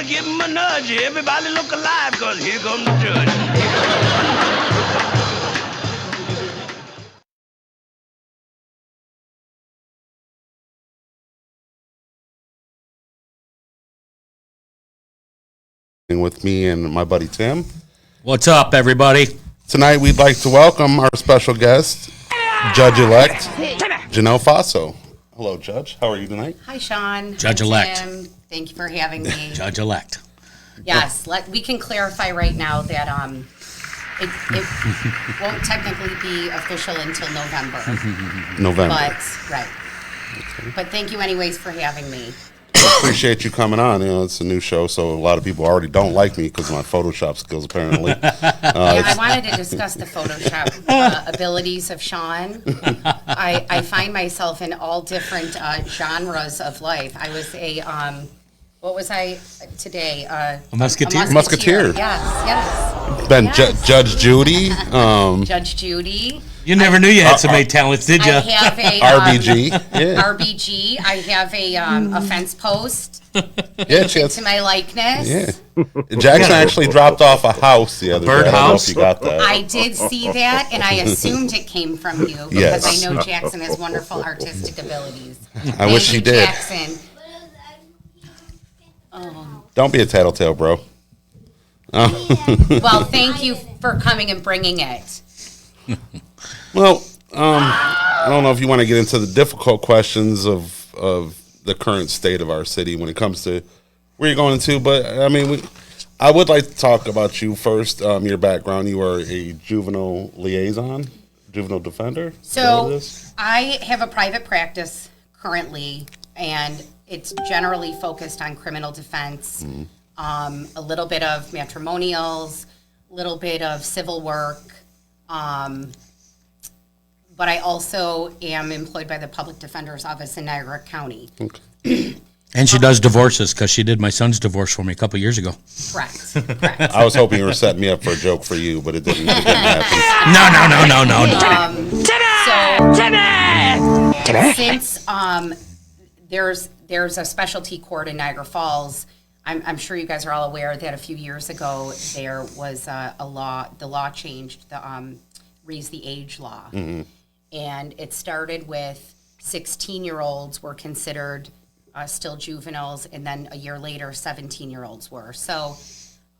Everybody give him a nudge. Everybody look alive, because here comes the judge. With me and my buddy Tim. What's up, everybody? Tonight we'd like to welcome our special guest, Judge-elect Jenelle Faso. Hello, Judge. How are you tonight? Hi, Shawn. Judge-elect. Tim. Thank you for having me. Judge-elect. Yes, we can clarify right now that it won't technically be official until November. But, right. Okay. But thank you anyways for having me. Appreciate you coming on. You know, it's a new show, so a lot of people already don't like me because of my Photoshop skills, apparently. I wanted to discuss the Photoshop abilities of Shawn. I find myself in all different genres of life. I was a, what was I today? A musketeer? A musketeer. Yes. Been Yes. Judge Judy. Judge Judy. You never knew you had so many talents, did you? I have a RBG. Yeah. RBG. I have a fence post Yeah, she has, to my likeness. yeah. Jackson actually dropped off a house the other day. I don't know Birdhouse? if you got that. I did see that, and I assumed it came from you because Yes. I know Jackson has wonderful artistic abilities. I wish he did. Jackson. Don't be a tattletale, bro. Well, thank you for coming and bringing it. Well, I don't know if you want to get into the difficult questions of the current state of our city when it comes to where you're going to, but I mean, I would like to talk about you first. Your background: you are a juvenile liaison, juvenile defender. So I have a private practice currently, and it's generally focused on criminal defense, a little bit of matrimonials, a little bit of civil work. But I also am employed by the Public Defender's Office in Niagara County. Okay. And she does divorces because she did my son's divorce for me a couple years ago. Correct. I was hoping you were setting me up for a joke for you, but it didn't happen. No. Since there's a specialty court in Niagara Falls, I'm sure you guys are all aware that a few years ago there was a law. The law changed, raised the age law. Mm-hmm. And it started with 16-year-olds were considered still juveniles, and then a year later, 17-year-olds were. So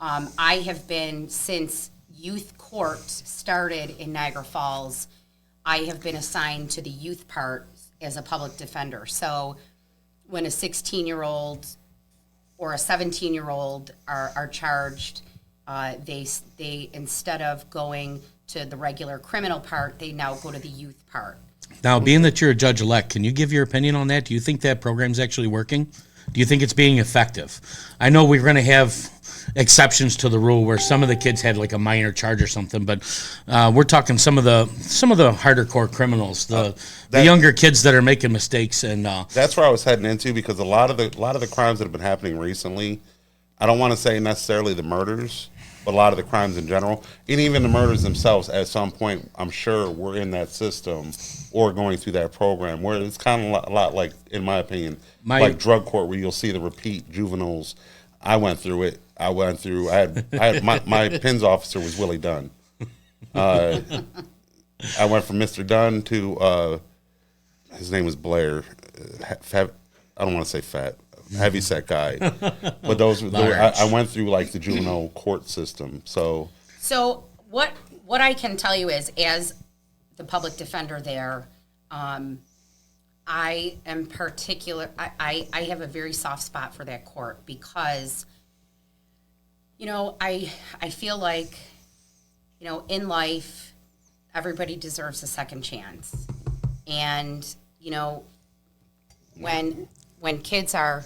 I have been, since youth court started in Niagara Falls, I have been assigned to the youth part as a public defender. So when a 16-year-old or a 17-year-old are charged, they instead of going to the regular criminal part, they now go to the youth part. Now, being that you're a judge-elect, can you give your opinion on that? Do you think that program's actually working? Do you think it's being effective? I know we're going to have exceptions to the rule where some of the kids had like a minor charge or something, but we're talking some of the harder core criminals, the younger kids that are making mistakes, and that's where I was heading into, because a lot of the crimes that have been happening recently, I don't want to say necessarily the murders, but a lot of the crimes in general, and even the murders themselves, at some point, I'm sure we're in that system or going through that program where it's kind of a lot like, in my opinion, like drug court, where you'll see the repeat juveniles. I went through it. I had my PINS officer was Willie Dunn. I went from Mr. Dunn to his name was Blair. I don't want to say fat. Heavy set guy, but I went through like the juvenile court system. So what I can tell you is, as the public defender there, I am particular. I have a very soft spot for that court because, I feel like, in life, everybody deserves a second chance, and when kids are.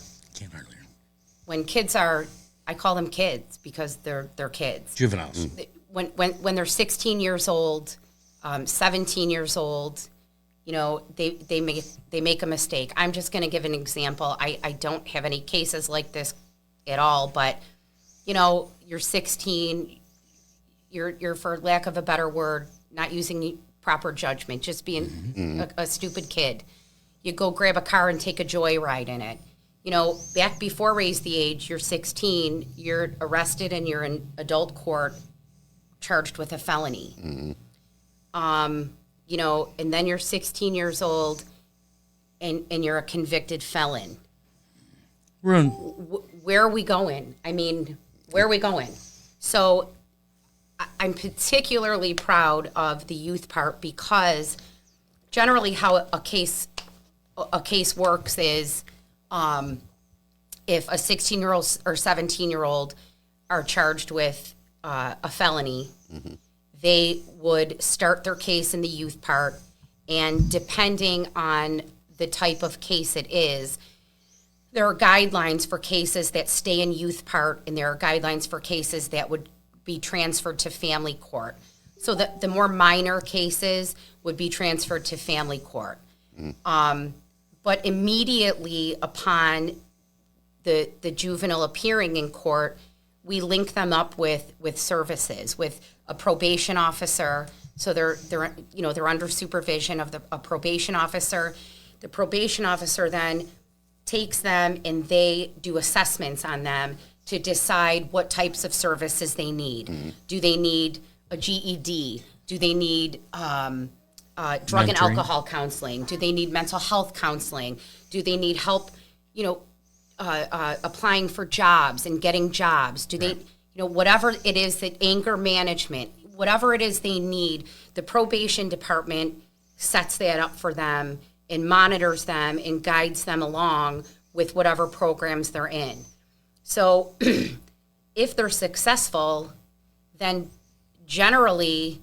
I call them kids because they're kids. Juveniles. When they're 16 years old, 17 years old, they make a mistake. I'm just going to give an example. I don't have any cases like this at all, but you're 16, you're for lack of a better word, not using proper judgment, just being a stupid kid. You go grab a car and take a joyride in it. back before raise the age, you're 16, you're arrested and you're in adult court charged with a felony. And then you're 16 years old and you're a convicted felon. Where are we going? I mean, where are we going? So I'm particularly proud of the youth part because generally how a case works is if a 16-year-old or 17-year-old are charged with a felony, they would start their case in the youth part, and depending on the type of case it is, there are guidelines for cases that stay in youth part, and there are guidelines for cases that would be transferred to family court. So the more minor cases would be transferred to family court. But immediately upon the juvenile appearing in court, we link them up with services, with a probation officer. So they're under supervision of a probation officer. The probation officer then takes them and they do assessments on them to decide what types of services they need. Do they need a GED? Do they need drug and alcohol counseling? Do they need mental health counseling? Do they need help, applying for jobs and getting jobs? Do they, whatever it is, that anger management, whatever it is they need, the probation department sets that up for them and monitors them and guides them along with whatever programs they're in. So if they're successful, then generally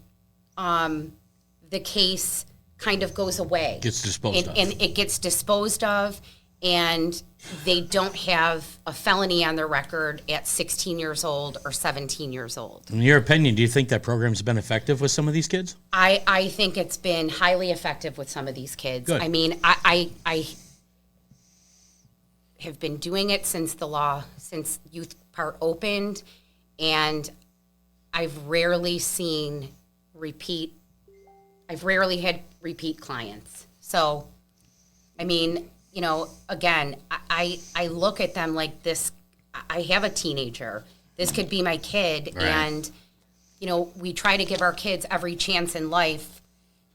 the case kind of goes away. Gets disposed of. And it gets disposed of, and they don't have a felony on their record at 16 years old or 17 years old. In your opinion, do you think that program's been effective with some of these kids? I think it's been highly effective with some of these kids. Good. I mean, I have been doing it since youth part opened, and I've rarely had repeat clients. So, I mean, again, I look at them like this. I have a teenager. This could be my kid. Right. And, we try to give our kids every chance in life,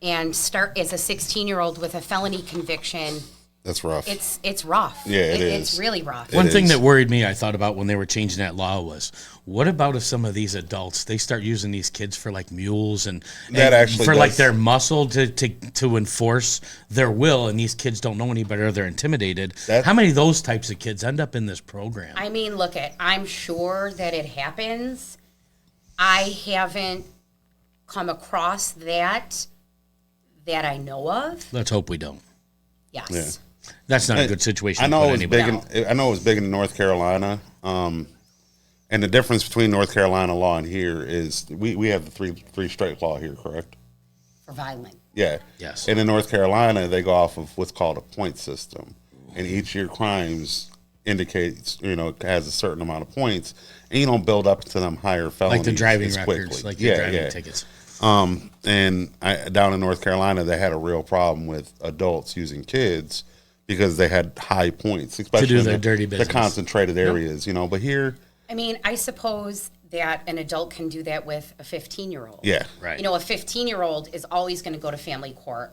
and start as a 16-year-old with a felony conviction. That's rough. It's rough. Yeah, it is. It's really rough. One thing that worried me, I thought about when they were changing that law was, what about if some of these adults, they start using these kids for like mules and for like their muscle to enforce their will, and these kids don't know any better, they're intimidated. How many of those types of kids end up in this program? I mean, I'm sure that it happens. I haven't come across that I know of. Let's hope we don't. Yes. Yeah. That's not a good situation. I know it was anybody. I know it was big in North Carolina, and the difference between North Carolina law and here is we have the three strike law here, correct? For violent. Yeah. Yes. And in North Carolina, they go off of what's called a point system, and each year crimes indicates has a certain amount of points, and you don't build up to them higher felonies Like the driving as records, quickly. like the driving tickets. And down in North Carolina, they had a real problem with adults using kids because they had high points, especially to do in their dirty business. The concentrated areas, But here, I mean, I suppose that an adult can do that with a 15-year-old. yeah, Right. A 15-year-old is always going to go to family court,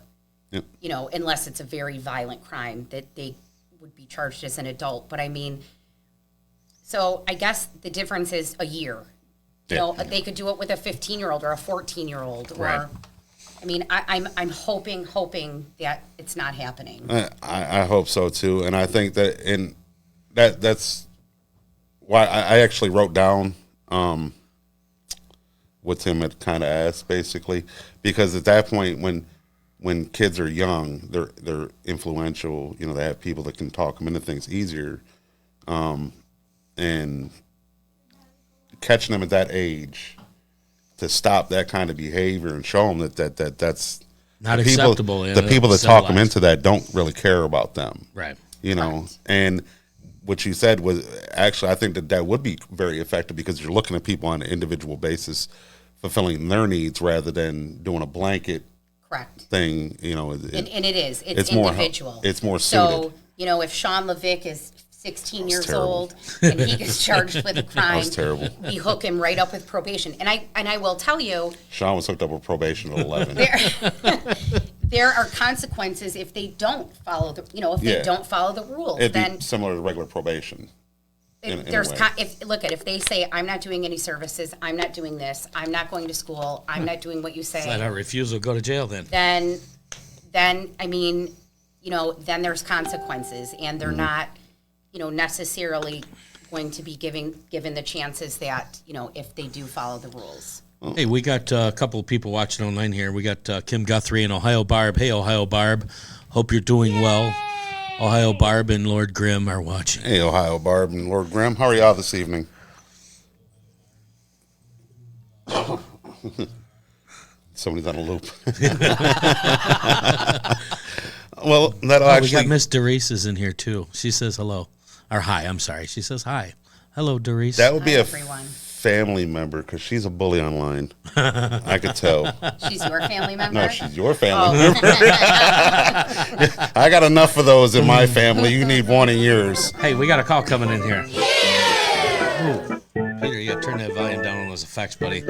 Yep. Unless it's a very violent crime that they would be charged as an adult. But I mean, so I guess the difference is a year. Yeah. They could do it with a 15-year-old or a 14-year-old. Or, Right. I mean, I'm hoping that it's not happening. I hope so too, and I think that's why I actually wrote down what Tim had kind of asked, basically, because at that point when kids are young, they're influential. They have people that can talk them into things easier, and catching them at that age to stop that kind of behavior and show them that's Not the people, acceptable. The people that talk them civilized. into that don't really care about them. Right. And what you said was actually, I think that would be very effective because you're looking at people on an individual basis, fulfilling their needs rather than doing a blanket Correct. thing. And it is. It's more individual. it's more So, suited. if Sean Levick is 16 years terrible. old, and he gets charged with a crime. was terrible. We hook him right up with probation. And I will tell you, Shawn was hooked up with probation at 11. there are consequences if they don't follow the, they don't follow the rules. It'd Then be similar to regular probation. in a there's way. if they say I'm not doing any services, I'm not doing this, I'm not going to school, I'm not doing what you say. Flat out refusal, go to jail then. Then I mean, then there's consequences, and they're not, necessarily going to be given the chances that, if they do follow the rules. Hey, we got a couple of people watching online here. We got Kim Guthrie and Ohio Barb. Hey, Ohio Barb. Hope you're doing well. Ohio Barb and Lord Grimm are watching. Hey, Ohio Barb and Lord Grimm. How are y'all this evening? Somebody's on a loop. Well, that'll We actually... got Miss Doris is in here, too. She says hello. Or hi, I'm sorry. She says hi. Hello, Doris. That would be Hi, a everyone. family member, because she's a bully online. I could tell. She's your family member? No, she's your family member. I got enough of those in my family. You need one in yours. Hey, we got a call coming in here. Ooh. Peter, you got to turn that volume down on those effects, buddy.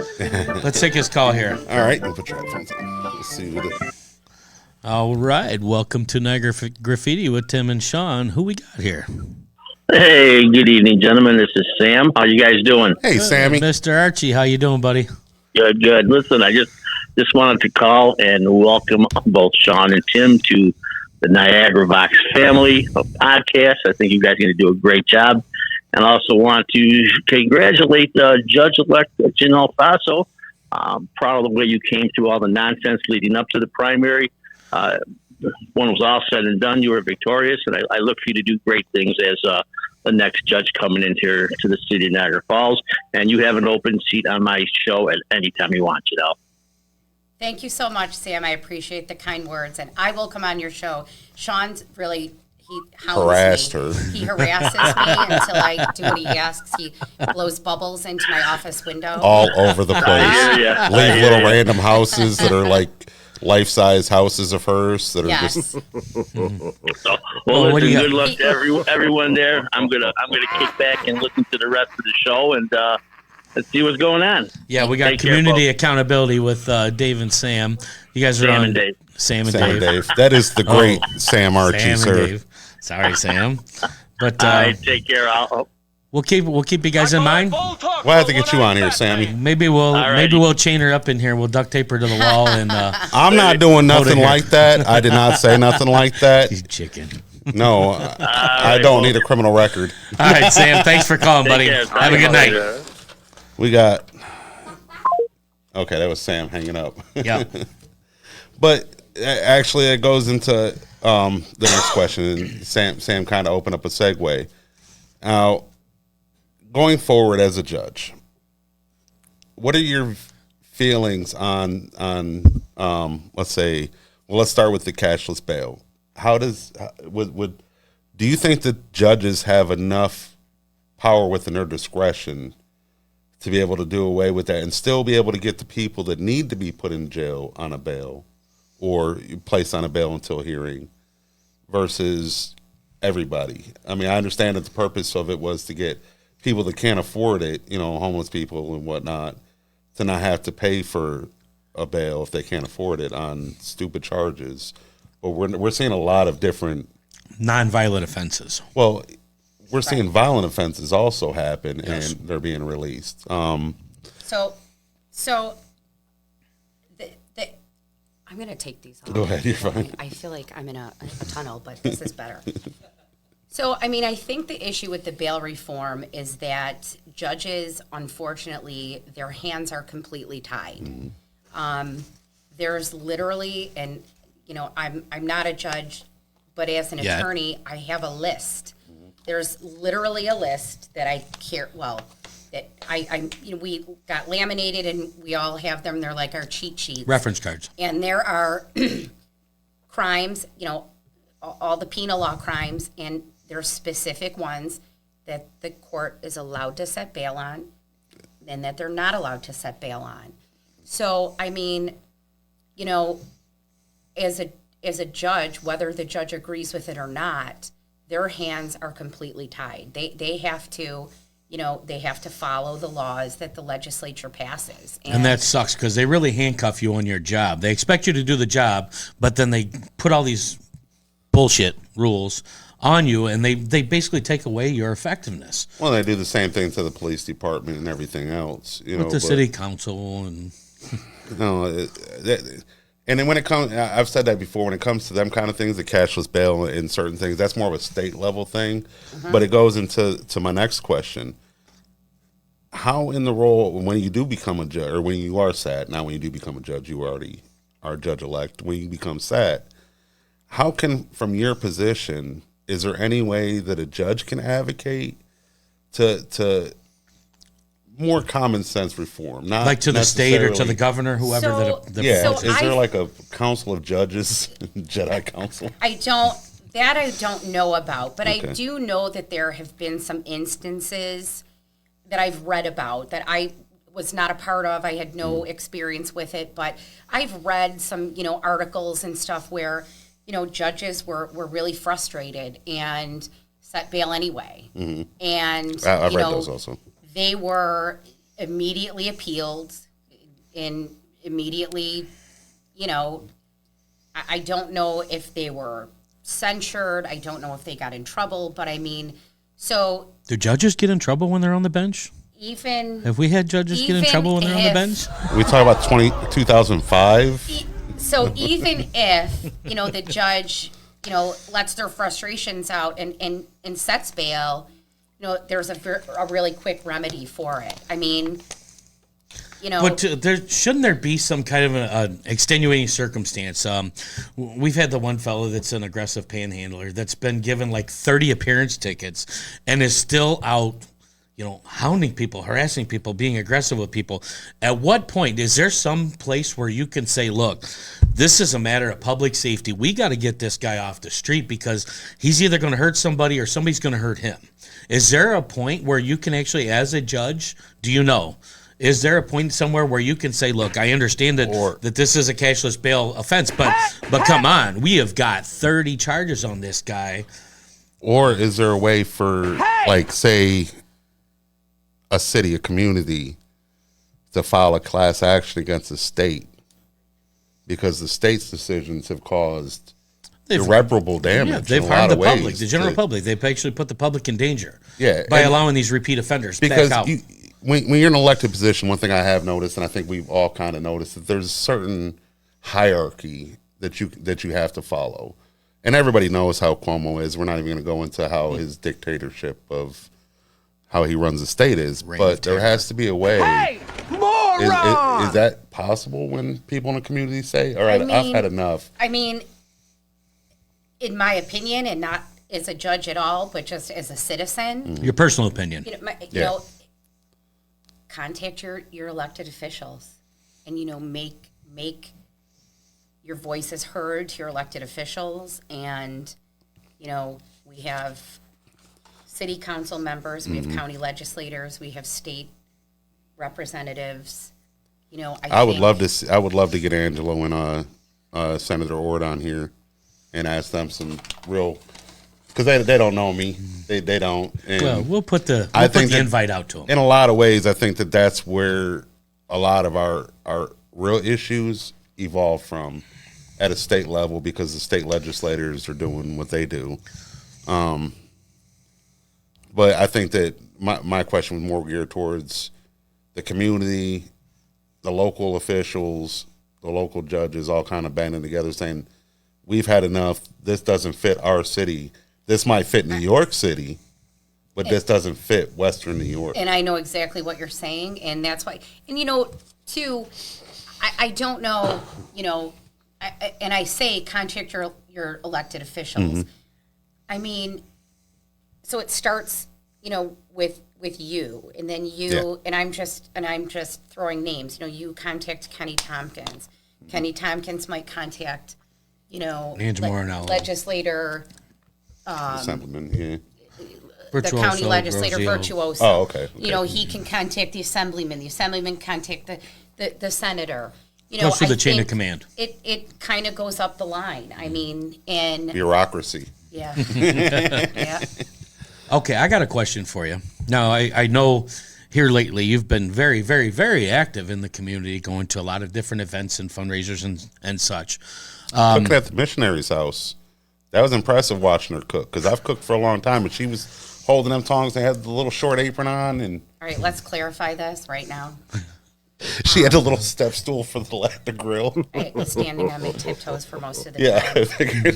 Let's take his call here. All right, we'll put your headphones on. Let's see who the... All right. Welcome to Niagara Graffiti with Tim and Shawn. Who we got here? Hey, good evening, gentlemen. This is Sam. How you guys doing? Hey, Sammy. Mr. Archie, how you doing, buddy? Good, good. Listen, I just wanted to call and welcome both Shawn and Tim to the Niagara Vox family of podcasts. I think you guys are going to do a great job. And also want to congratulate Judge-elect Jenelle Faso. Proud of the way you came through all the nonsense leading up to the primary. When it was all said and done, you were victorious, and I look for you to do great things as the next judge coming in here to the city of Niagara Falls. And you have an open seat on my show at any time you want, Thank you so much, Sam. I appreciate the kind words, and I will come on your show. Sean's really... He Harassed me. her. He harasses me until I do what he asks. He blows bubbles into my office window. All over the place. Yeah. Leave little random houses that are like life-size houses of hers that are Yes. just... So, Well, what do listen, you good got? luck to everyone there. I'm gonna kick back and listen to the rest of the show, and let's see what's going on. Yeah, we got Take care, community folks. accountability with Dave and Sam. You guys are Sam on and Dave. Sam and Sam Dave. Dave. That is the great Sam Archie, Sam and sir. Dave. Sorry, Sam. But All right, take care. we'll keep you guys in mind. We'll have to get you on here, Sammy. Maybe we'll Alrighty. chain her up in here. We'll duct tape her to the wall and I'm not doing nothing here. like that. I did not say nothing like that. you chicken. No, I don't need a criminal record. All right, Sam. Thanks for calling, buddy. Take care. Have a good night. We got... Okay, that was Sam hanging up. Yeah. But actually, it goes into the next question, and Sam kind of opened up a segue. Now, going forward as a judge, what are your feelings on let's say, well, let's start with the cashless bail. How does do you think that judges have enough power within their discretion to be able to do away with that and still be able to get the people that need to be put in jail on a bail or placed on a bail until hearing versus everybody? I mean, I understand that the purpose of it was to get people that can't afford it, homeless people and whatnot, to not have to pay for a bail if they can't afford it on stupid charges. But we're seeing a lot of different... Non-violent offenses. Well, we're seeing violent offenses also happen, and they're being released. So I'm going to take these off. Go ahead, you're fine. I feel like I'm in a tunnel, but this is better. So, I mean, I think the issue with the bail reform is that judges, unfortunately, their hands are completely tied. There's literally, and I'm not a judge, but as an attorney, I have a list. There's literally a list that I care. Well, that we got laminated, and we all have them. They're like our cheat sheets. Reference cards. And there are crimes, all the penal law crimes, and there are specific ones that the court is allowed to set bail on, and that they're not allowed to set bail on. So, I mean, as a judge, whether the judge agrees with it or not, their hands are completely tied. They have to, they have to follow the laws that the legislature passes. And that sucks because they really handcuff you on your job. They expect you to do the job, but then they put all these bullshit rules on you, and they basically take away your effectiveness. Well, they do the same thing to the police department and everything else. With the city council and... And then when it comes, I've said that before, when it comes to them kind of things, the cashless bail and certain things, that's more of a state level thing. But it goes into my next question. How in the role, when you do become a judge, or when you are SAT, now when you do become a judge, you already are judge-elect, when you become SAT, how can, from your position, is there any way that a judge can advocate to more common sense reform, not like to the state or to the governor, whoever? Is there like a council of judges, Jedi council? I don't know about, but okay. I do know that there have been some instances that I've read about that I was not a part of. I had no experience with it, but I've read some, articles and stuff where, judges were really frustrated and set bail anyway. Mm-hmm. And I've read those also. They were immediately appealed and immediately, I don't know if they were censured. I don't know if they got in trouble, but I mean, so. Do judges get in trouble when they're on the bench? Have we had judges get in trouble when they're on the bench? We talk about 2005. So even if, the judge, lets their frustrations out and sets bail, there's a really quick remedy for it. I mean, But shouldn't there be some kind of an extenuating circumstance? We've had the one fellow that's an aggressive panhandler that's been given like 30 appearance tickets and is still out, hounding people, harassing people, being aggressive with people. At what point is there some place where you can say, look, this is a matter of public safety. We got to get this guy off the street because he's either going to hurt somebody or somebody's going to hurt him. Is there a point where you can actually, as a judge, is there a point somewhere where you can say, look, I understand that this is a cashless bail offense, but come on, we have got 30 charges on this guy. Or is there a way for, like, say, a city, a community, to file a class action against the state because the state's decisions have caused irreparable damage? They've harmed the public, the general public. They've actually put the public in danger by allowing these repeat offenders because back out. When you're in an elected position, one thing I have noticed, and I think we've all kind of noticed, that there's a certain hierarchy that you have to follow. And everybody knows how Cuomo is. We're not even going to go into how his dictatorship of how he runs the state is. But there has to be a way. Hey, moron! Is that possible when people in the community say, all right, I've had enough? I mean, in my opinion, and not as a judge at all, but just as a citizen. Your personal opinion. Contact your elected officials and, make your voices heard to your elected officials. And, we have city council members, we have county legislators, we have state representatives. I would love to get Angelo and Senator Ord on here and ask them some real, because they don't know me. They don't. And well, we'll put the invite out to them. In a lot of ways, I think that's where a lot of our real issues evolve from at a state level, because the state legislators are doing what they do. But I think that my question was more geared towards the community, the local officials, the local judges, all kind of banding together saying, we've had enough. This doesn't fit our city. This might fit New York City, but this doesn't fit Western New York. And I know exactly what you're saying, and that's why. And too, I don't know. And I say contact your elected officials. Mm-hmm. I mean, so it starts, with you, and then you, and I'm just throwing names. You contact Kenny Tompkins. Kenny Tompkins might contact, legislator. Assemblyman, the county legislator, Virtuoso. Oh, okay. He can contact the assemblyman. The assemblyman contact the senator. Goes through the chain of command. It kind of goes up the line. I mean, and bureaucracy. Yeah. Yeah. Okay, I got a question for you. Now, I know here lately you've been very, very, very active in the community, going to a lot of different events and fundraisers and such. Cooking at the missionary's house. That was impressive watching her cook, because I've cooked for a long time, and she was holding them tongs. They had the little short apron on, and All right, let's clarify this right now. she had a little step stool for the grill. I was standing on my tiptoes for most of the Yeah, time. I figured.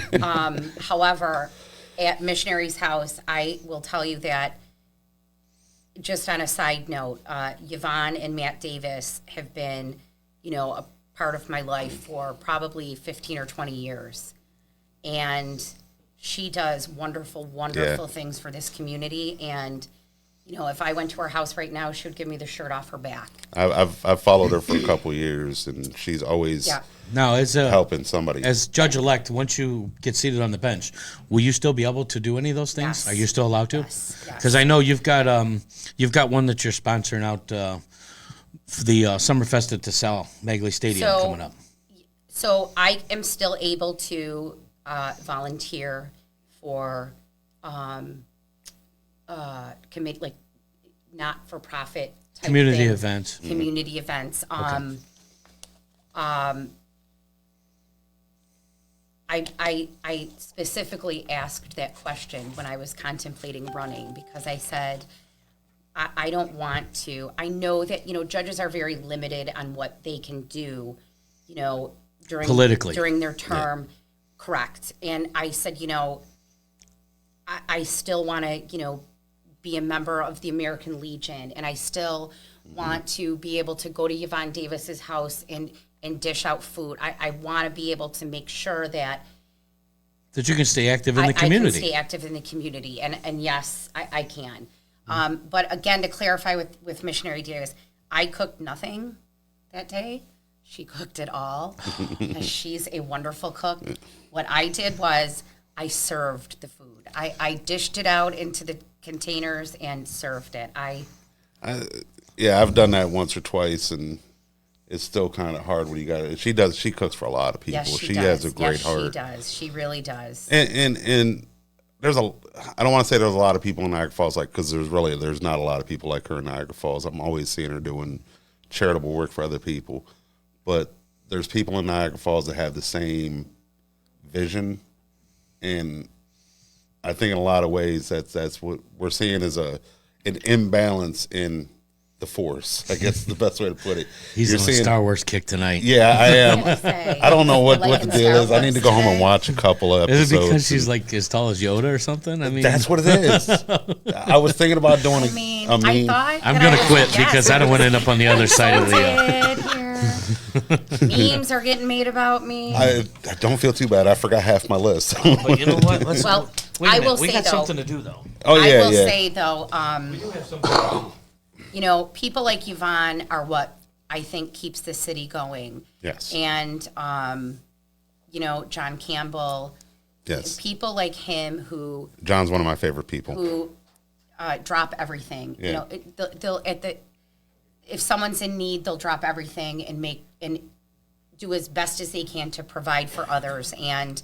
However, at Missionary's House, I will tell you that, just on a side note, Yvonne and Matt Davis have been, a part of my life for probably 15 or 20 years. And she does wonderful, wonderful things for this community. And, if I went to her house right now, she would give me the shirt off her back. I've followed her for a couple years, and she's always Now, helping somebody. as judge-elect, once you get seated on the bench, will you still be able to do any of those things? Yes. Are you still allowed to? Yes, yes. Because I know you've got one that you're sponsoring out for the Summerfest at DeSalle Magley Stadium coming up. So I am still able to volunteer for commit like not-for-profit type Community things. events. Community events. I specifically asked that question when I was contemplating running, because I said, I don't want to. I know that, judges are very limited on what they can do, Politically. during their term. Correct. And I said, I still want to, be a member of the American Legion, and I still want to be able to go to Yvonne Davis's house and dish out food. I want to be able to make sure that you can stay active in the community. I can stay active in the community, and yes, I can. But again, to clarify with Missionary Davis, I cooked nothing that day. She cooked it all. She's a wonderful cook. What I did was I served the food. I dished it out into the containers and served it. I've done that once or twice, and it's still kind of hard when you got it. She cooks for a lot of people. Yes, she does. has a great heart. She does. She really does. And there's I don't want to say there's a lot of people in Niagara Falls, because there's not a lot of people like her in Niagara Falls. I'm always seeing her doing charitable work for other people, but there's people in Niagara Falls that have the same vision, and I think in a lot of ways that's what we're seeing is an imbalance in the force. I guess the best way to put it. He's on a Star Wars kick tonight. Yeah, I am. I don't know what Like the in deal Star is. I need to go home and watch a couple of episodes. Is it because she's like as tall as Yoda or something? I mean, That's what it is. I was thinking about doing I a mean, meme. I thought I'm that gonna I was- quit yes, because I don't want to end up on the other side of the. Memes are getting made about me. I don't feel too bad. I forgot half my list. But you know what? Let's, Well, wait a I minute. will We say, got though- something to do though. Oh I yeah, will yeah. say though, We do have something. people like Yvonne are what I think keeps the city going. Yes. And John Campbell, Yes. people like him who John's one of my favorite people. drop everything. Yeah. They'll if someone's in need, they'll drop everything and do as best as they can to provide for others. And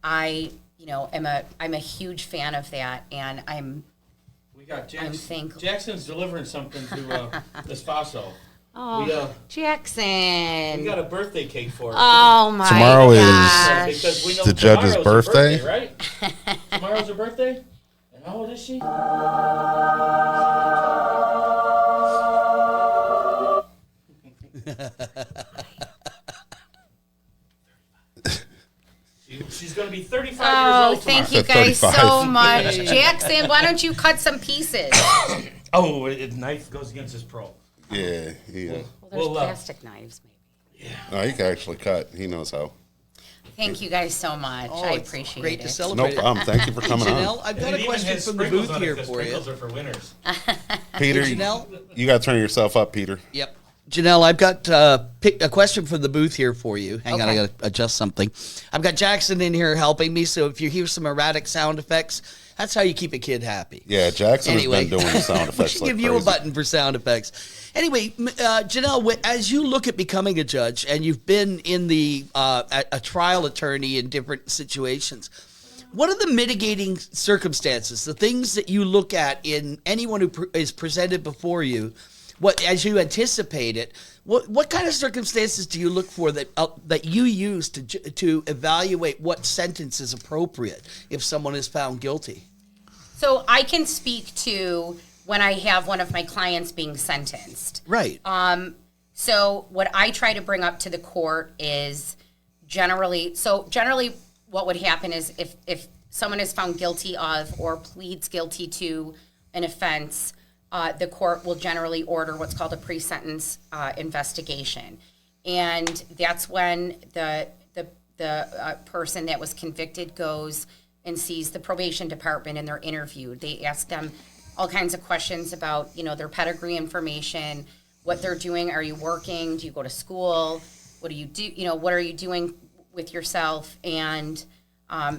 I'm a huge fan of that, and We got I'm thankful. Jackson's delivering something to this Faso. Jackson. We got a birthday cake for her. Oh my Tomorrow is- gosh. Because we know the judge's tomorrow's her birthday? right? Tomorrow's her birthday? And how old is she? She's going to be 35 years Oh, old tomorrow. thank you guys 35. so much. Jackson, why don't you cut some pieces? Oh, knife goes against his pro. Yeah. Well, there's Well, plastic knives, maybe. No, he can actually cut. He knows how. Thank you guys so much. I it's appreciate great it. to No celebrate. problem. Thank you for coming Jenelle, on. I've got a question from the booth here for you. Sprinkles are for winners. Peter, Janelle? you got to turn yourself up, Peter. Yep. Janelle, I've got a question from the booth here for you. Hang on, I Okay. got to adjust something. I've got Jackson in here helping me, so if you hear some erratic sound effects, that's how you keep a kid happy. Yeah, Jackson Anyway. has been doing the sound We effects should like give you a crazy. button for sound effects. Anyway, Janelle, as you look at becoming a judge, and you've been in a trial attorney in different situations, What are the mitigating circumstances, the things that you look at in anyone who is presented before you, what as you anticipate it? What kind of circumstances do you look for that you use to evaluate what sentence is appropriate if someone is found guilty? So I can speak to when I have one of my clients being sentenced. Right. So what I try to bring up to the court is generally what would happen is if someone is found guilty of or pleads guilty to an offense, the court will generally order what's called a pre-sentence investigation. And that's when the person that was convicted goes and sees the probation department and they're interviewed. They ask them all kinds of questions about, their pedigree information, what they're doing. Are you working? Do you go to school? What do you do? What are you doing with yourself? And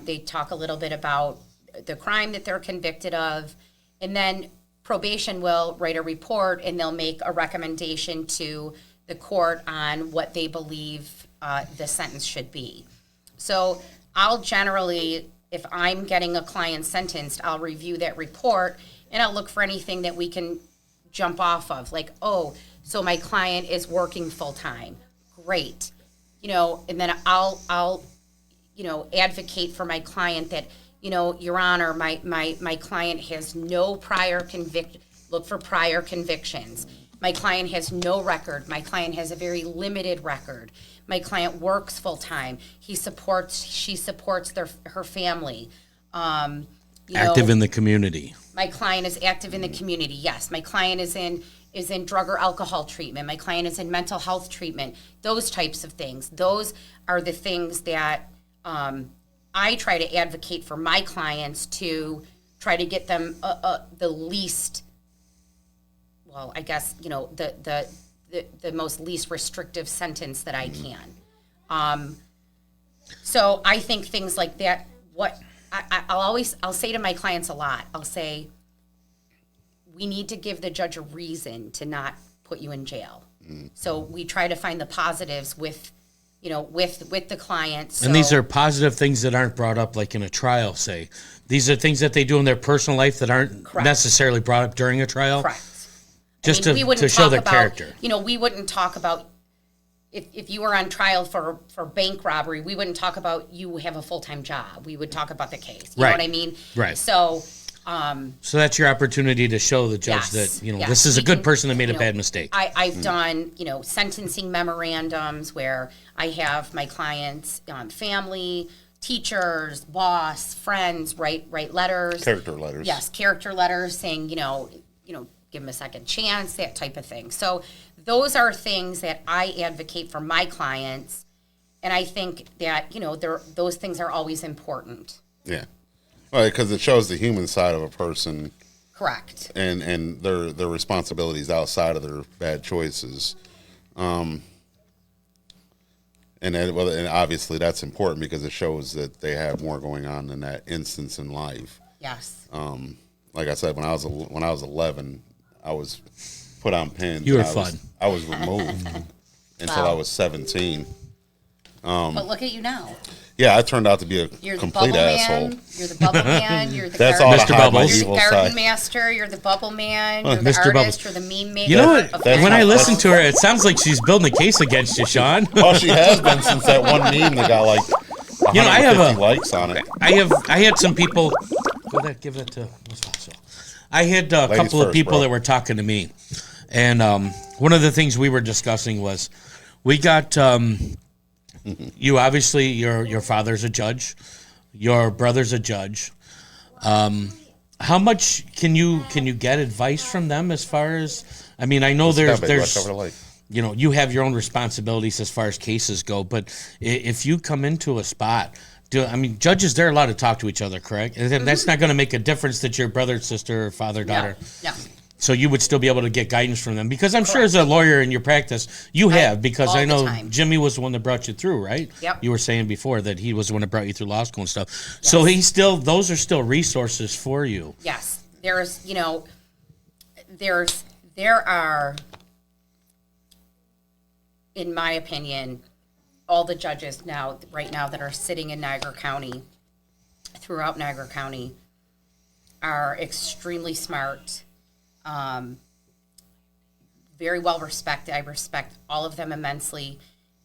they talk a little bit about the crime that they're convicted of. And then probation will write a report and they'll make a recommendation to the court on what they believe the sentence should be. So I'll generally, if I'm getting a client sentenced, I'll review that report and I'll look for anything that we can jump off of. Like, so my client is working full time. Great. And then I'll advocate for my client that, Your Honor, my client has no prior look for prior convictions. My client has no record. My client has a very limited record. My client works full time. She supports her family. Active in the community. My client is active in the community. Yes, my client is in drug or alcohol treatment. My client is in mental health treatment. Those types of things. Those are the things that I try to advocate for my clients to try to get them the least. Well, I guess the most least restrictive sentence that I can. So I think things like that. What I'll say to my clients a lot. I'll say, we need to give the judge a reason to not put you in jail. So we try to find the positives with the clients. And these are positive things that aren't brought up like in a trial, say. These are things that they do in their personal life that aren't necessarily brought up during a trial. Correct. Just to show their character. We wouldn't talk about, if you were on trial for bank robbery, we wouldn't talk about you have a full-time job. We would talk about the case. You know what I mean? Right. So that's your opportunity to show the judge that, this is a good person that made a bad mistake. I've done, sentencing memorandums where I have my clients, family, teachers, boss, friends write letters. Character letters. Yes, character letters saying, give them a second chance, that type of thing. So those are things that I advocate for my clients, and I think that, those things are always important. Yeah. Well, because it shows the human side of a person. Correct. And their responsibilities outside of their bad choices. And obviously that's important because it shows that they have more going on in that instance in life. Yes. Like I said, when I was 11, I was put on pins. You were fun. I was removed until I was 17. But look at you now. Yeah, I turned out to be You're complete the bubble asshole. man. You're the bubble man. You're the That's garden, all to hide my Bubbles. you're evil the garden side. master. You're the bubble man. You're the Mr. artist. Bubbles. You're the meme maker. You know what? That's When I not- listen to her, it sounds like she's building a case against you, Shawn. Oh, she has been since that one meme that got like 150 likes on it. I had some people. Give that to Ms. Faso. I had a Ladies couple of first, people bro. that were talking to me, and one of the things we were discussing was we got you. Obviously, your father's a judge, your brother's a judge. How much can you get advice from them as far as? I mean, I know there's you have your own responsibilities as far as cases go, but if you come into a spot. Judges, they're allowed to talk to each other, correct? And that's not going to make a difference that your brother, sister, father, daughter. No. So you would still be able to get guidance from them. Because I'm sure as a lawyer in your practice, you have, because all I the know time. Jimmy was the one that brought you through, right? Yep. You were saying before that he was the one that brought you through law school and stuff. Yes. So those are still resources for you. Yes. There are, in my opinion, all the judges right now that are sitting in Niagara County throughout Niagara County are extremely smart, very well respected. I respect all of them immensely,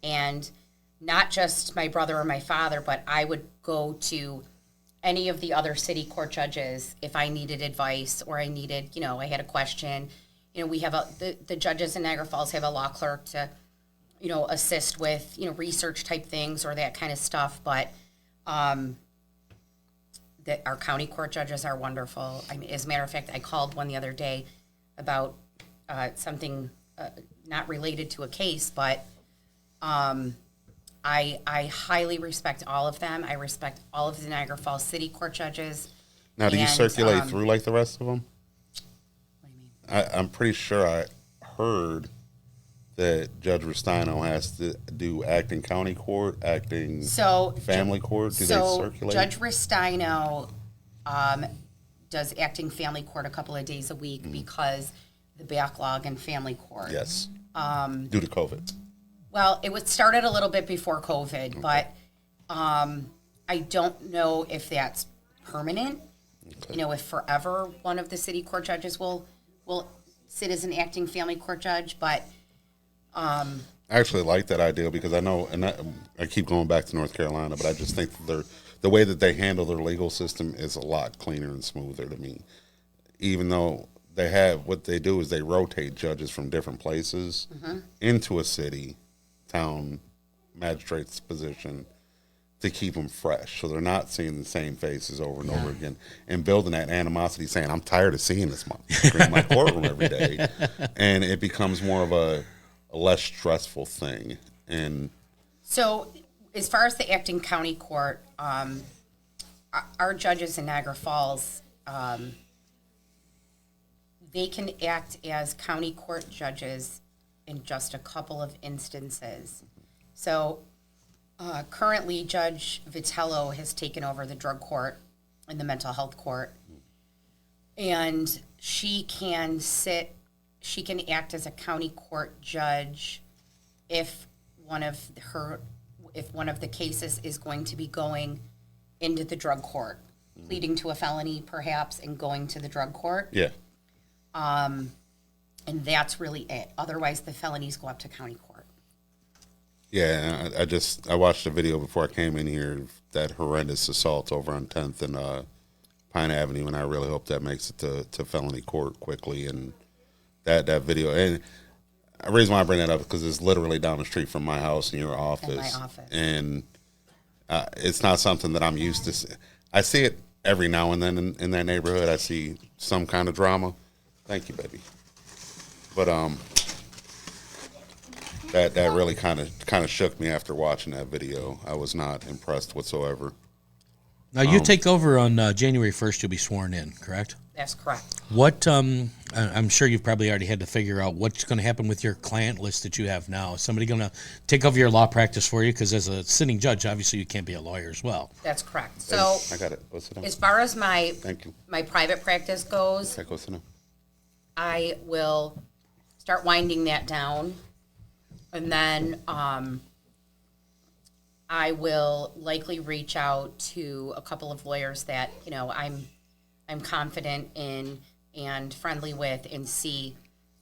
and not just my brother or my father, but I would go to any of the other city court judges if I needed advice or I needed, I had a question. We have the judges in Niagara Falls have a law clerk to, assist with, research type things or that kind of stuff. But our county court judges are wonderful. I mean, as a matter of fact, I called one the other day about something not related to a case, but I highly respect all of them. I respect all of the Niagara Falls City Court judges. Now, do you circulate through like the rest of them? What do you mean? I'm pretty sure I heard that Judge Rustino has to do acting county court, acting family court. Do they circulate? Judge Rustino does acting family court a couple of days a week because the backlog in family court. Yes. Due to COVID. Well, it was started a little bit before COVID, but I don't know if that's permanent. Okay. If forever one of the city court judges will sit as an acting family court judge, but I actually like that idea because I know, and I keep going back to North Carolina, but I just think that the way that they handle their legal system is a lot cleaner and smoother to me. Even though what they do is they rotate judges from different places into a city, town, magistrate's position to keep them fresh. So they're not seeing the same faces over and over again and building that animosity saying, I'm tired of seeing this motherfucker in my courtroom every day. And it becomes more of a less stressful thing. And so as far as the acting county court, our judges in Niagara Falls, they can act as county court judges in just a couple of instances. So currently Judge Vitello has taken over the drug court and the mental health court, and she can act as a county court judge if one of the cases is going to be going into the drug court, leading to a felony perhaps and going to the drug court. yeah. And that's really it. Otherwise, the felonies go up to county court. Yeah, I watched a video before I came in here of that horrendous assault over on 10th and Pine Avenue, and I really hope that makes it to felony court quickly. And that video, and the reason why I bring that up is because it's literally down the street from my house and your office. In my office. And it's not something that I'm used to. I see it every now and then in that neighborhood. I see some kind of drama. Thank you, baby. But that really kind of shook me after watching that video. I was not impressed whatsoever. Now, you take over on January 1st. You'll be sworn in, correct? That's correct. What, I'm sure you've probably already had to figure out what's going to happen with your client list that you have now. Is somebody going to take over your law practice for you? Because as a sitting judge, obviously you can't be a lawyer as well. That's correct. So I got it. What's it? As far as Thank you. my private practice goes, Okay, what's it? I will start winding that down, and then I will likely reach out to a couple of lawyers that I'm confident in and friendly with, and see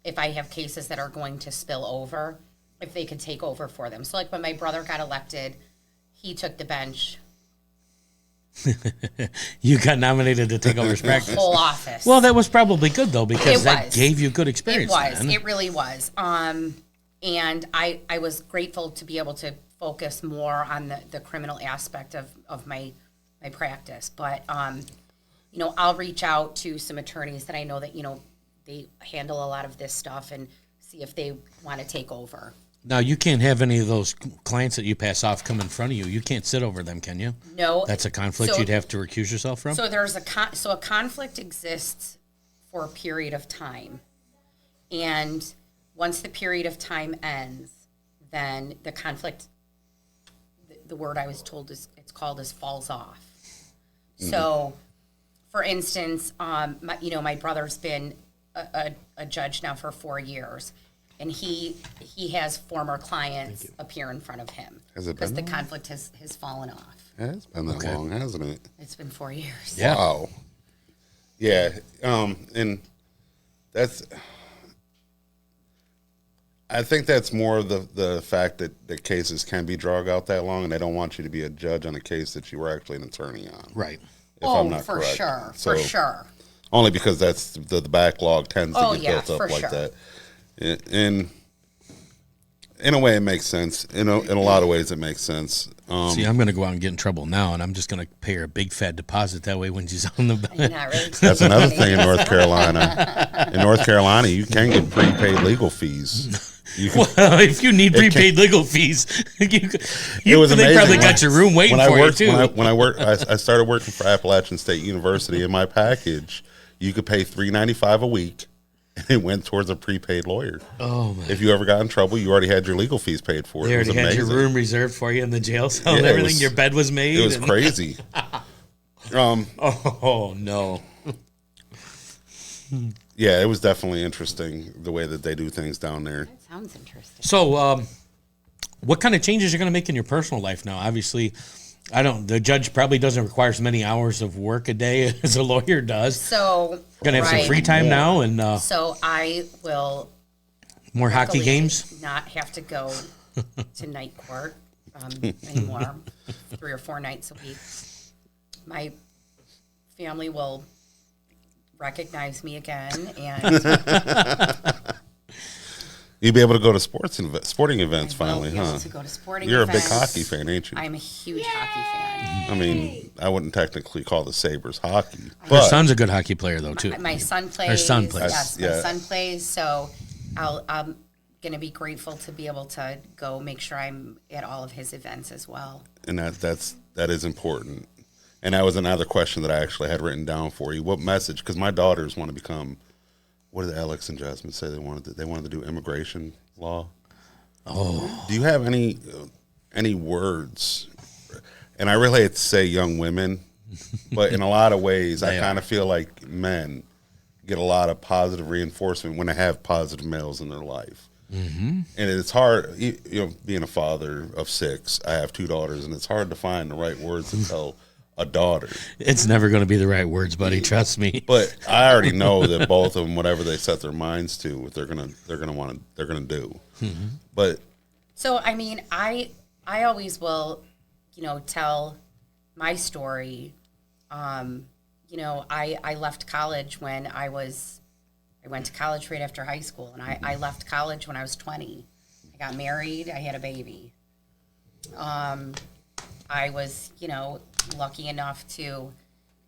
if I have cases that are going to spill over, if they could take over for them. So like when my brother got elected, he took the bench. You got nominated to take over his practice. Whole office. Well, that was probably good, though, because It that was. gave you good experience. It was. Then. It really was. And I was grateful to be able to focus more on the criminal aspect of my practice. But, I'll reach out to some attorneys that I know that, they handle a lot of this stuff and see if they want to take over. Now, you can't have any of those clients that you pass off come in front of you. You can't sit over them, can you? No. That's a conflict So- you'd have to recuse yourself from? So there's a conflict exists for a period of time. And once the period of time ends, then the conflict, the word I was told it's called falls off. Mm-hmm. So, for instance, my brother's been a judge now for 4 years, and he has former clients appear in front of him Has it because been the that long? conflict has fallen off. It's been that long, hasn't it? It's been 4 years. Yeah. Wow. Yeah. And that's. I think that's more of the fact that the cases can be dragged out that long, and they don't want you to be a judge on a case that you were actually an attorney on. Right. If I'm not for correct. sure. So, For sure. Only because that's the backlog tends to get built up for like sure. that. And in a way, it makes sense. In a lot of ways, it makes sense. See, I'm going to go out and get in trouble now, and I'm just going to pay her a big fat deposit. That way, when she's on the Not really. That's another thing in North Carolina. In North Carolina, you can get prepaid legal fees. You can, well, if you need prepaid legal fees, it was they amazing. probably got your room waiting for you too. I started working for Appalachian State University. In my package, you could pay $3.95 a week, and it went towards a prepaid lawyer. Oh man! If you ever got in trouble, you already had your legal fees paid for. They It was already had your amazing. room reserved for you in the jail cell and Yeah, it everything. was- Your bed was made. It was and- crazy. Oh no! Yeah, it was definitely interesting the way that they do things down there. That sounds interesting. So, what kind of changes you're going to make in your personal life now? Obviously, the judge probably doesn't require as many hours of work a day as a lawyer does. So Going to have some right. free time now and So I will more hockey luckily games. not have to go to night court anymore 3 or 4 nights a week. My family will recognize me again, and You'll be able to go to sporting events finally, I will be huh? able to go to sporting You're events. a big hockey fan, ain't you? I'm a huge hockey fan. I mean, I wouldn't technically call the Sabres hockey, Her but son's a good hockey player though too. My son plays. Her son plays. Yes, Yeah. my son plays. So I'm going to be grateful to be able to go make sure I'm at all of his events as well. and that is important. And that was another question that I actually had written down for you. What message? Because my daughters want to become. What did Alex and Jasmine say they wanted? They wanted to do immigration law. Oh, do you have any words? And I really hate to say young women, but in a lot of ways, I kind of feel like men get a lot of positive reinforcement when they have positive males in their life. Mm-hmm. And it's hard, being a father of 6. I have 2 daughters, and it's hard to find the right words to tell a daughter. It's never going to be the right words, buddy. Trust me. But I already know that both of them, whatever they set their minds to, what they're gonna do. Mm-hmm. But So I mean, I always will, tell my story. I left college when I went to college right after high school, and I left college when I was 20. I got married. I had a baby. I was, lucky enough to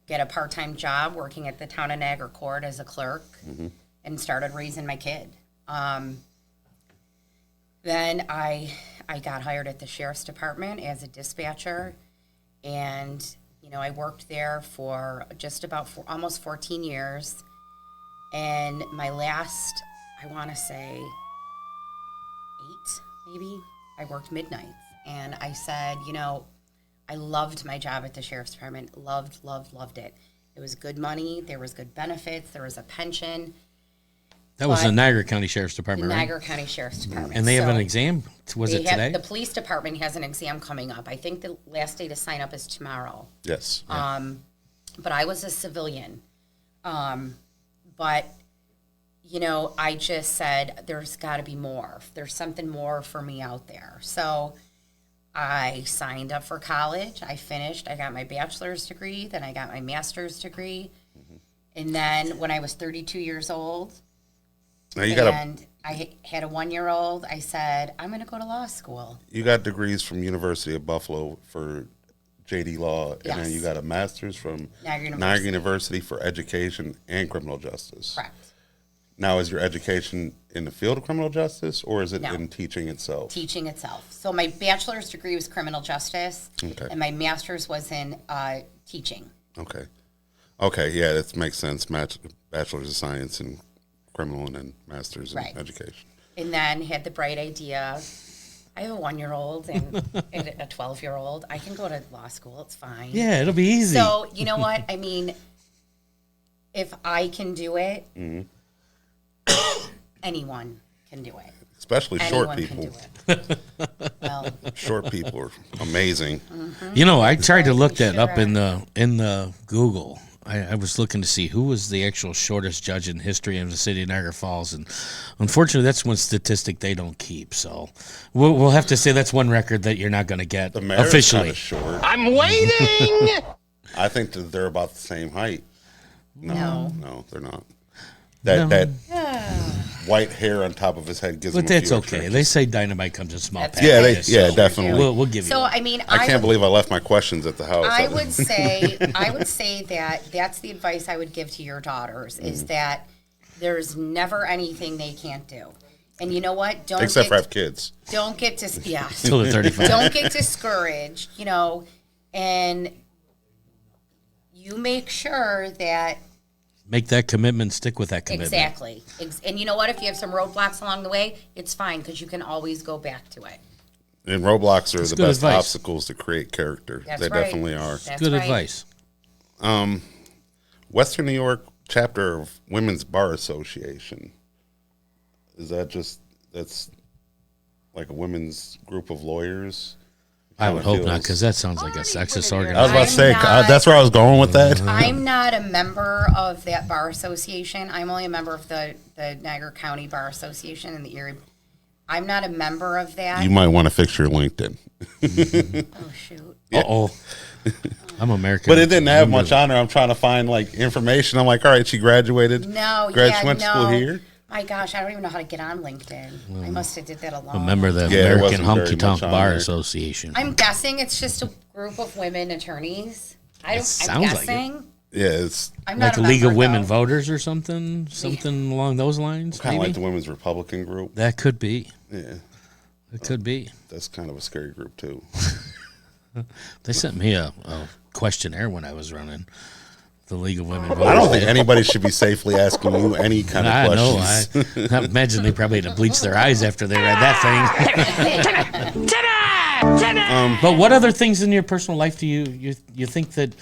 get a part-time job working at the town of Niagara Court as a clerk, and started raising my kid. Then I got hired at the sheriff's department as a dispatcher, and I worked there for just about almost 14 years. And my last, I want to say 8, maybe, I worked midnights. And I said, I loved my job at the sheriff's department. Loved it. It was good money. There was good benefits. There was a pension. That was the Niagara County Sheriff's Department, right? Niagara County Sheriff's Department. And they have So an exam. Was it today? the police department has an exam coming up. I think the last day to sign up is tomorrow. yes, But I was a civilian. But, I just said, there's got to be more. There's something more for me out there. So I signed up for college. I finished. I got my bachelor's degree. Then I got my master's degree. And then when I was 32 years old, now you I had a 1-year-old, I said, I'm going to go to law school. you got degrees from University of Buffalo for JD Law, and then Yes. you got a master's from Niagara University for education and criminal justice. Correct. Now, is your education in the field of criminal justice, or is it No. in teaching itself? Teaching itself. So my bachelor's degree was criminal justice, Okay. and my master's was in teaching. Okay, yeah, that makes sense. Bachelor's of Science in criminal and then master's in Right. education. And then had the bright idea, I have a 1-year-old and a 12-year-old. I can go to law school. It's fine. Yeah, it'll be easy. So, you know what? I mean, if I can do it, anyone can do it. Especially short Anyone people. can do it. Well, Short people are amazing. You know, I tried to look Sure that up in are. the Google. I was looking to see who was the actual shortest judge in history of the city of Niagara Falls, and unfortunately, that's one statistic they don't keep. So we'll have to say that's one record that you're not going to get The mayor's officially. kind of short. I'm waiting. I think that they're about the same height. No. No, they're not. That white hair on top of his head gives him But a that's few okay. extra They inches. say dynamite comes in small That's packages. Yeah, so definitely. We'll give you So one. I mean, I can't believe I left my questions at the house. I would say that that's the advice I would give to your daughters is that there's never anything they can't do. And you know what? Except for have kids. Don't get to Till they're 35. don't get discouraged, and you make sure that Make that commitment, stick with that commitment. exactly. And you know what? If you have some roadblocks along the way, it's fine because you can always go back to it. And roadblocks are the good best advice. obstacles to create character. That's They right. definitely are. That's Good right. advice. Western New York chapter of Women's Bar Association. Is that's like a women's group of lawyers? I would How it hope not, feels. because that sounds like a sexist I was organization. about to say, I'm not- that's where I was going with that. I'm not a member of that bar association. I'm only a member of the Niagara County Bar Association in the Erie. I'm not a member of that. You might want to fix your LinkedIn. Oh shoot. Uh-oh. I'm American. But it didn't have much on her. I'm trying to find like information. I'm like, all right, she graduated. No, She went to school here. My gosh, I don't even know how to get on LinkedIn. I must have did that alone. a member of the Yeah, there American wasn't very Honky Tonk much on Bar there. Association. I'm guessing it's just a group of women attorneys. I'm sounds like it. guessing. Yeah, it's I'm Like not a League of member, Women though. Voters or something along those lines. kind of Maybe like the Women's Republican group. that could be. Yeah, It could be. that's kind of a scary group too. They sent me a questionnaire when I was running the League of Women Voters. I don't think anybody should be safely asking you any kind of I know. questions. I imagine they probably had to bleach their eyes after they read that thing. But what other things in your personal life do you think that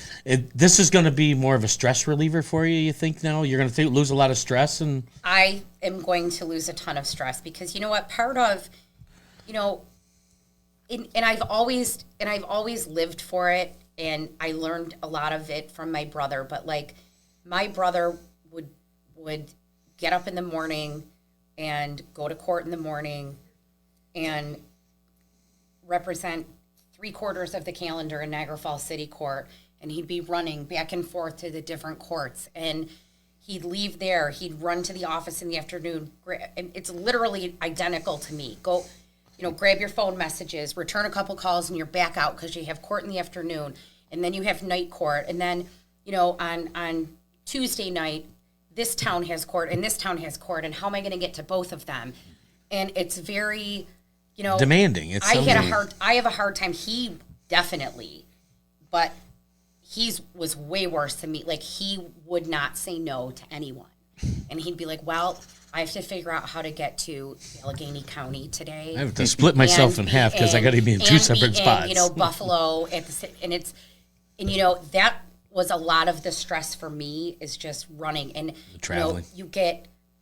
this is going to be more of a stress reliever for you? You think now you're going to lose a lot of stress and I am going to lose a ton of stress because you know what? Part of, and I've always lived for it, and I learned a lot of it from my brother. But like, my brother would get up in the morning and go to court in the morning and represent 3/4 of the calendar in Niagara Falls City Court, and he'd be running back and forth to the different courts, and he'd leave there, he'd run to the office in the afternoon, and it's literally identical to me. Go, grab your phone messages, return a couple calls, and you're back out because you have court in the afternoon, and then you have night court, and then, on Tuesday night, this town has court, and this town has court, and how am I going to get to both of them? And it's very... demanding? It sounds like- I have a hard time. He definitely, but was way worse than me. Like, he would not say no to anyone, and he'd be like, "Well, I have to figure out how to get to Allegheny County today. I have to split myself in half because I got to be in two separate spots." Buffalo that was a lot of the stress for me is just running and traveling.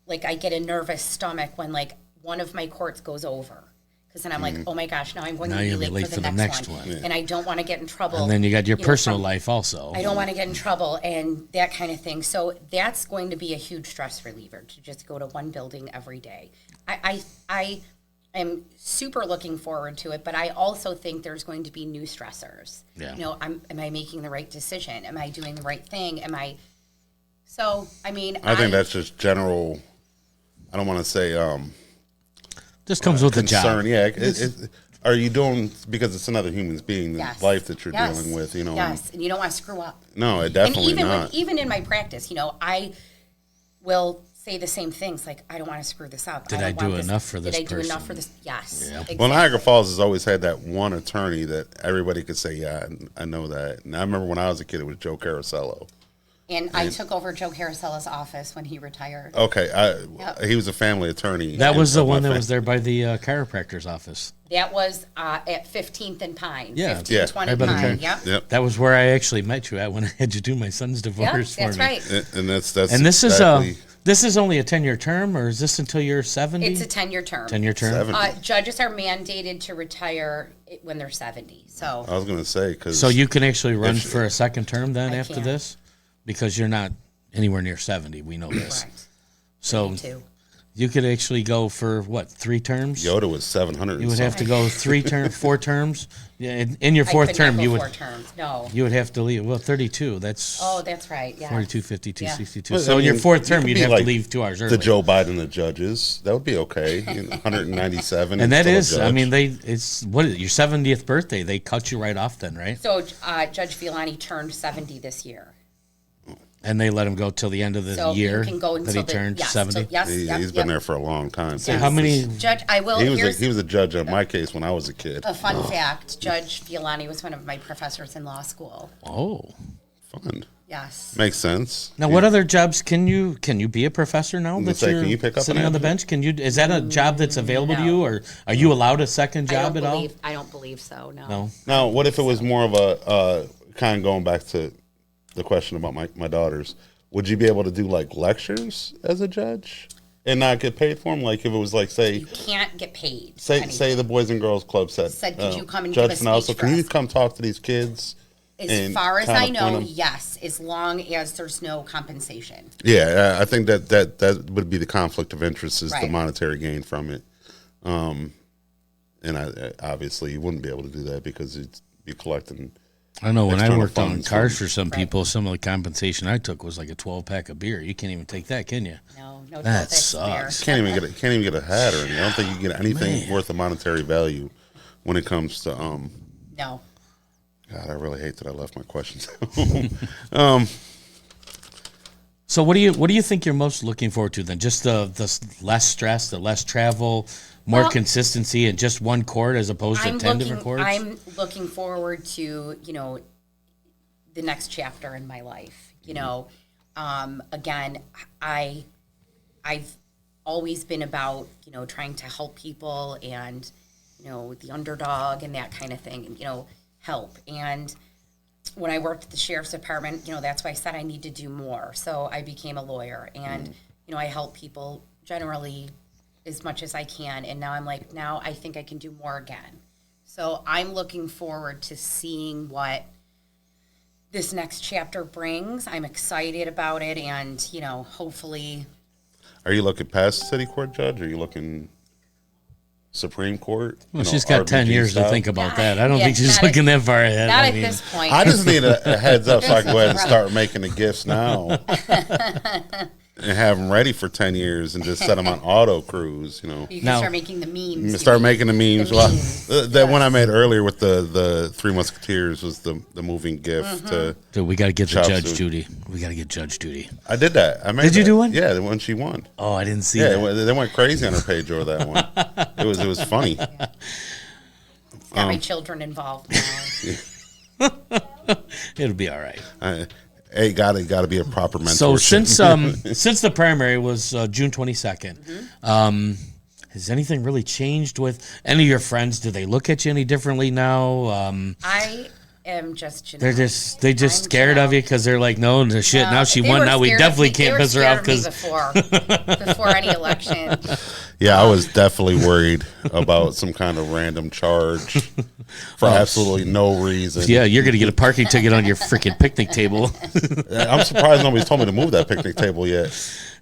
I get a nervous stomach when like one of my courts goes over. Because then I'm like, oh my gosh, now I'm going to be late for the next one. And I don't want to get in trouble. And then you got your personal life also. I don't want to get in trouble and that kind of thing. So that's going to be a huge stress reliever to just go to one building every day. I am super looking forward to it, but I also think there's going to be new stressors. Yeah. Am I making the right decision? Am I doing the right thing? I think that's just general. I don't want to say This comes with the concern. job. Yeah, are you doing because it's another human being's life that you're dealing with? Yes, and you don't want to screw up. No, it definitely and not. Even in my practice, I will say the same things like, I don't want to screw this up. Did I do enough for this Did I do person? enough for this? Yes. Yeah. Exactly. Well, Niagara Falls has always had that one attorney that everybody could say, "Yeah, I know that." And I remember when I was a kid, it was Joe Caracello. And I took over Joe Caracella's office when he retired. Okay, he was a family attorney. That was the of my one that family. was there by the chiropractor's office. That was at 15th and Pine. Yeah. 1520 Right by the Pine. car. Yep. That was where I actually met you at when I had you do my son's Yep, divorce for that's me. right. And that's And this exactly, This is only a 10-year term, or is this until you're 70? It's a 10-year term. 10-year term. 70. Judges are mandated to retire when they're 70. So I was going to say, because So you can actually run for a second term then I after can. this? Because you're not anywhere near 70. We know this. correct. So Me too. you could actually go for, what, 3 terms? Yoda was 700. You would have to go 4 terms. Yeah, in your fourth I could term, not go you would 4 terms. No. you would have to leave. Well, 32. That's Oh, that's right. Yeah. 42, 52, Yeah. 62. Well, So I in your mean, fourth you term, could you'd be have like to leave 2 hours early. the Joe Biden of judges. That would be okay. 197. And that still a is, I judge. mean, it's what is it, your 70th birthday. They cut you right off then, right? So Judge Villani turned 70 this year. And they let him go till the end of the So year you can go that until he turned yes, 70. till- yes, He, yep, has been yep. there for a long time. So how many? Judge, I will. He Here's was a judge on my case when I was a kid. a fun fact. Judge Villani was one of my professors in law school. Oh, Fun. Yes. Makes sense. now what other jobs can you be a professor now gonna that say, you're can you pick up sitting an on the adjunct? bench? Can you? Is that a job that's available to No. you, or are you allowed a second job at all? I don't believe so. No. No. Now, what if it was more of a kind of going back to the question about my daughters? Would you be able to do like lectures as a judge and not get paid for them? Like if it was like You can't get paid. say anything. the Boys and Girls Club said, Could you come and Judge give a Finalso, speech can for you us? come talk to these kids? As and far as kinda I know, point 'em? yes, as long as there's no compensation. Yeah, I think that would be the conflict of interest is the Right. monetary gain from it. And I obviously you wouldn't be able to do that because you'd be collecting. I know when I External worked on funds cars from- for some people, some of the compensation I took was like a 12-pack of beer. You can't even take that, can you? No, That that's sucks. Can't even get a hat or anything. I don't think you get anything worth of monetary value when it comes to No. God, I really hate that I left my questions. So what do you think you're most looking forward to then? Just the less stress, the less travel, more Well, consistency, and just one court as opposed to 10 different courts? I'm looking forward to, the next chapter in my life. Again, I've always been about, trying to help people and, the underdog and that kind of thing, and, help. And when I worked at the sheriff's department, that's why I said I need to do more. So I became a lawyer and, I help people generally as much as I can. And now I'm like, now I think I can do more again. So I'm looking forward to seeing what this next chapter brings. I'm excited about it. And, hopefully. Are you looking past city court judge? Or are you looking Supreme Court? Well, she's got 10 years to think about that. I don't think she's not looking that far ahead. Not I at mean, this point. I just need a heads up so I can go ahead and start making the gifts now. And have them ready for 10 years and just set them on auto cruise, You can Now- start making the memes. Start making the memes. The Well, memes, that one I made earlier with the Three Musketeers was the moving gift. Dude, we got to get the Chop Judge suey. Judy. We got to get Judge Judy. I did that. I made Did you that. do one? Yeah, the one she won. Oh, I didn't see Yeah, that. they went crazy on her page over that one. It was funny. Got my children involved now. It'll be all right. Hey, gotta be a proper mentor. So since the primary was June 22nd, has anything really changed with any of your friends? Do they look at you any differently now? I am just Jenelle. They just I'm scared of Jenelle. you because they're like, no, shit. No, Now she they won. were Now we scared of definitely me. They can't were piss her off scared of me because before any election. Yeah, I was definitely worried about some kind of random charge for absolutely no reason. yeah, you're gonna get a parking ticket on your freaking picnic table. I'm surprised nobody's told me to move that picnic table yet.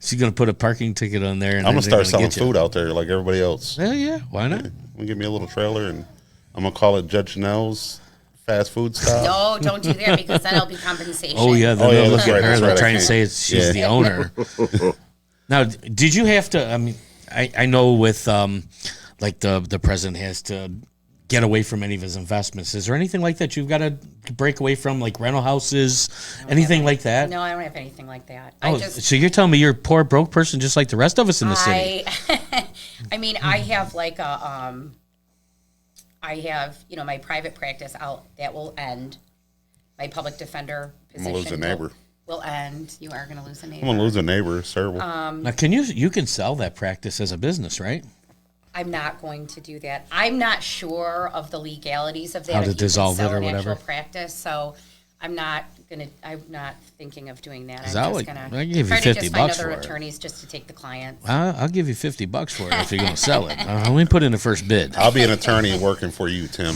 She's gonna put a parking ticket on there, and I'm gonna then start they're selling get you. food out there like everybody else. Hell yeah, why not? Give me a little trailer, and I'm gonna call it Judge Janelle's fast food stop. No, don't do that because then it'll be compensation. Oh yeah, then Oh, yeah, they'll look that's at right, her. that's They'll right, I try and can't- say she's Yeah. the owner. Now, did you have to? I mean, I know with like the president has to get away from any of his investments. Is there anything like that you've got to break away from, like rental houses, anything like that? No, I don't have anything like that. Oh, I just so you're telling me you're a poor broke person just like the rest of us in the city? I mean, I have like a I have, my private practice that will end. My public defender I'm gonna lose a position neighbor. will end. You are going to lose a neighbor. I'm gonna lose a neighbor. It's terrible. Now, you can sell that practice as a business, right? I'm not going to do that. I'm not sure of the legalities of that. How if to you can dissolve sell it or an actual whatever. practice, so I'm not I'm not thinking of doing that. I'm that just would- gonna I give you try to 50 just find bucks other for it. attorneys just to take the clients. I'll give you $50 for it if you're going to sell it. Let me put in the first bid. I'll be an attorney working for you, Tim.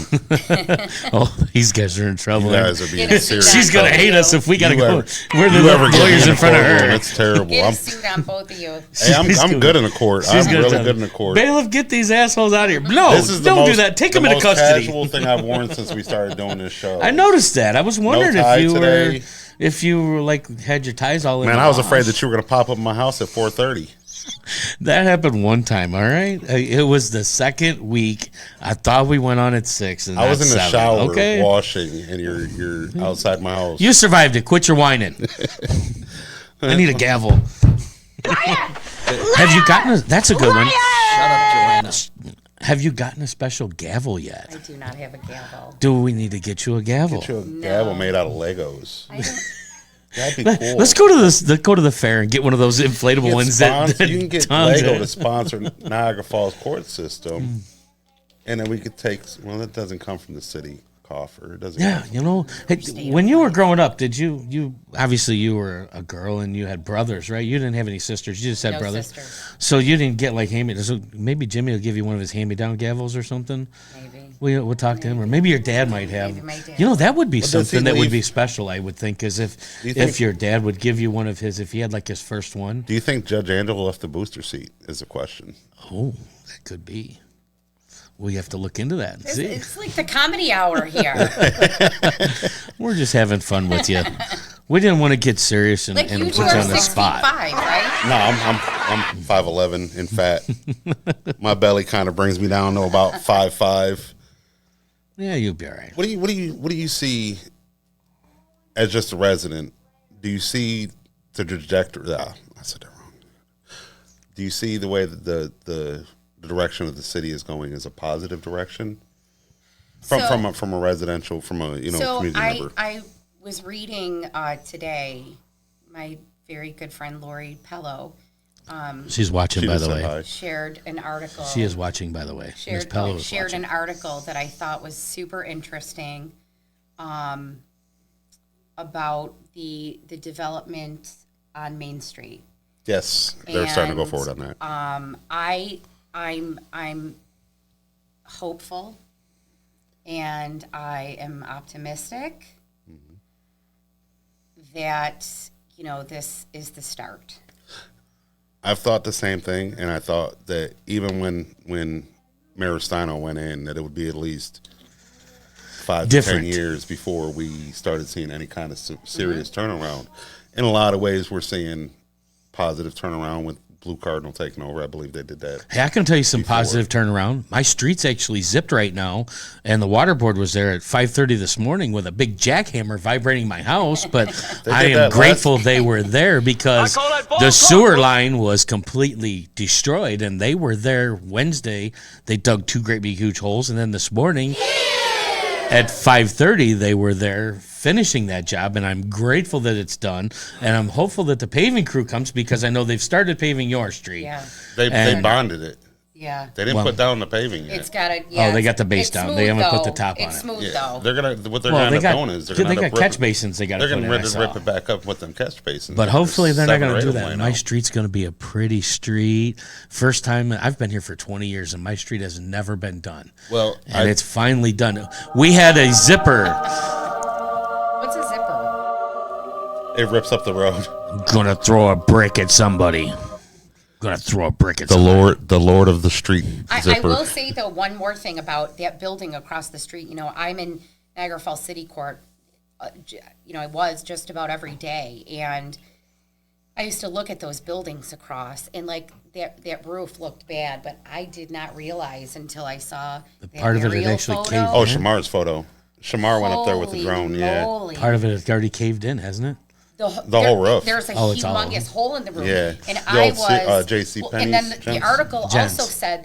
Oh, these guys are in You trouble. guys are being Get a serious. She's going to hate us if we got to You go. ever- We're the You ever get lawyers in front of courtroom, her. It's terrible. Get a suit on both of you. Hey, I'm good in a court. I'm gonna really tell good them, in a court. Bailiff, get these assholes out of here. No, This is the don't do most- that. Take the them into most custody. casual thing I've worn since we started doing this show. I noticed that. I was wondering tie if you today. were, if you were like had your ties all in. Man, the I was wash. afraid that you were going to pop up in my house at 4:30. That happened one time. All right, it was the second week. I thought we went on at 6, and I was not in the 7. shower Okay, washing, and you're outside my house. you survived it. Quit your whining. I need a gavel. Have you gotten a? That's a good one. Shut up, Joanna. Have you gotten a special gavel yet? I do not have a gavel. Do we need to get you a gavel? Get you a gavel made out of Legos. I don't, That'd be cool. Let's go to this. Let's go to the fair and get one of those inflatable Get ones sponsor- you can get Tom's Lego in. to sponsor Niagara Falls court system, and then we could take. Well, that doesn't come from the city coffer. It doesn't. Yeah, come you know, hey, when you were growing up, did you obviously you were a girl and you had brothers, right? You didn't have any sisters. You just had no brothers. sisters, So you didn't get like so maybe Jimmy will give you one of his hand-me-down gavels or something. maybe. We'll talk to him, or maybe your dad might have. Maybe my dad. You know, that would be Well, does he something that would leave- be special. I would think, is Do you think- if your dad would give you one of his, if he had like his first one. Do you think Judge Angela left the booster seat? Is the question. Oh, that could be. We have to look into that and It's, see. it's like the comedy hour here. We're just having fun with you. We didn't want to get serious and, Like and you put two you are on the 6'5", spot. right? No, I'm 5'11" and fat. My belly kind of brings me down to about 5'5". Yeah, you'll be all right. What do you see as just a resident? Do you see the trajectory? I said that wrong. Do you see the way that the direction of the city is going as a positive direction from a residential So community member? I was reading today, my very good friend Lori Pello She's watching, She by just the said way. hi. shared an article. She is watching, by the way. Miss shared, Pello is shared watching. an article that I thought was super interesting about the development on Main Street. Yes, they're starting to go And, forward on that. I'm hopeful and I am optimistic that this is the start. I've thought the same thing, and I thought that even when Mayor Steino went in, that it would be at least 5 to 10 years before we started seeing any kind of serious turnaround. In a lot of ways, we're seeing positive turnaround with Blue Cardinal taking over. I believe they did that. Hey, I can tell you some positive turnaround. My street's actually zipped right now, and the water board was there at 5:30 this morning with a big jackhammer vibrating my house. But I did am that grateful they were there because the sewer line was completely destroyed, and they were there Wednesday. They dug 2 great big huge holes, and then this morning at 5:30 they were there finishing that job, and I'm grateful that it's done, and I'm hopeful that the paving crew comes because I know they've started paving your street. Yeah, They And- bonded it. yeah. They didn't put down the paving yet. It's got a they got the base it's down. smooth, They haven't put the though. top on It's it. smooth Yeah, though. they're gonna what they're Well, gonna they end up got doing is they're they gonna got end up catch ripping- basins. They got to They're put gonna in. I rip saw. it back up with them catch basins. But hopefully they're not 7 going or to 8 do of them that. right My now. street's going to be a pretty street. First time I've been here for 20 years, and my street has never been done. Well, And it's finally done. We had a zipper. What's a zipper? it rips up the road. Gonna throw a brick at somebody. Gonna throw a brick at The somebody. Lord of the street I zipper. will say though one more thing about that building across the street. I'm in Niagara Falls City Court. I was just about every day, and I used to look at those buildings across, and like that roof looked bad, but I did not realize until I saw that part of it had aerial actually photo. caved Oh, Shamar's photo. Shamar went up there with the Holy drone. Yeah. moly. Part of it has already caved in, hasn't it? The whole roof. There's a Oh, it's all of humongous them. hole in the roof. Yeah. And The I old was J.C. and then Penney's, the Jen's. article Jen's. also said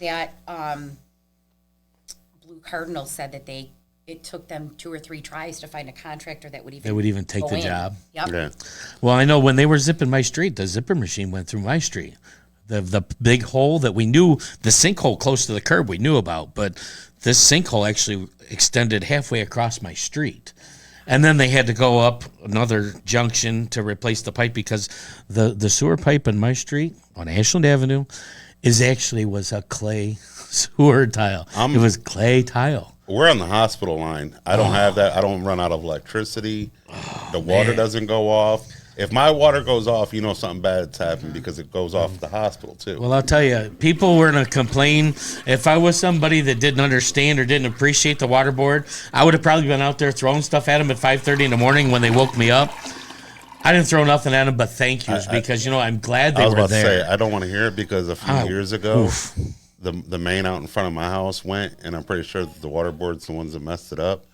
that Blue Cardinal said that it took them 2 or 3 tries to find a contractor that would even take go the in. job. Yep. Yeah. Well, I know when they were zipping my street, the zipper machine went through my street. The big hole that we knew, the sinkhole close to the curb we knew about, but this sinkhole actually extended halfway across my street. And then they had to go up another junction to replace the pipe because the sewer pipe in my street on Ashland Avenue was a clay sewer tile. It was clay tile. We're on the hospital line. I don't have that. I don't run out of electricity. The water doesn't go off. If my water goes off, you know something bad's happened because it goes off at the hospital too. Well, I'll tell you, people were going to complain. If I was somebody that didn't understand or didn't appreciate the water board, I would have probably been out there throwing stuff at them at 5:30 in the morning when they woke me up. I didn't throw nothing at them but thank yous because, I'm glad they were there. I was about to say, I don't want to hear it because a few years ago, the main out in front of my house went, and I'm pretty sure that the water board's the ones that messed it up.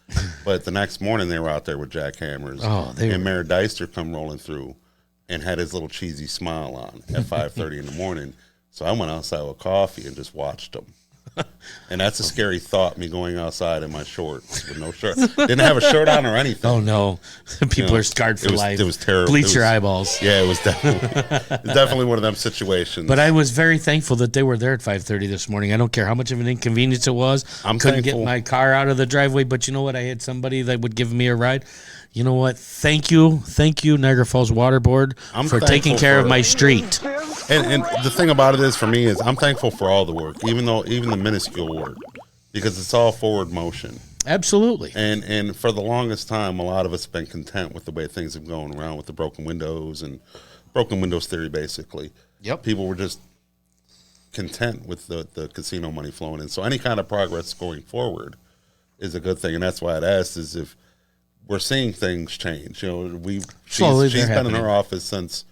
But the next morning, they were out there with jackhammers. And Mayor Deister come rolling through and had his little cheesy smile on at 5:30 in the morning. So I went outside with coffee and just watched them. And that's a scary thought, me going outside in my shorts with no shirt. Didn't have a shirt on or anything. Oh, no. People are scarred for life. It was terrible. Bleach your eyeballs. Yeah, it was definitely one of them situations. But I was very thankful that they were there at 5:30 this morning. I don't care how much of an inconvenience it was. Couldn't get my car out of the driveway, but you know what? I had somebody that would give me a ride. You know what? Thank you, Niagara Falls Water Board, for taking care of my street. And the thing about it is, for me, is I'm thankful for all the work, even the minuscule work, because it's all forward motion. Absolutely. And for the longest time, a lot of us have been content with the way things have gone around with the broken windows and broken windows theory, basically. Yep. People were just content with the casino money flowing in. So any kind of progress going forward is a good thing. And that's why I'd asked is if we're seeing things change. She's been in her office since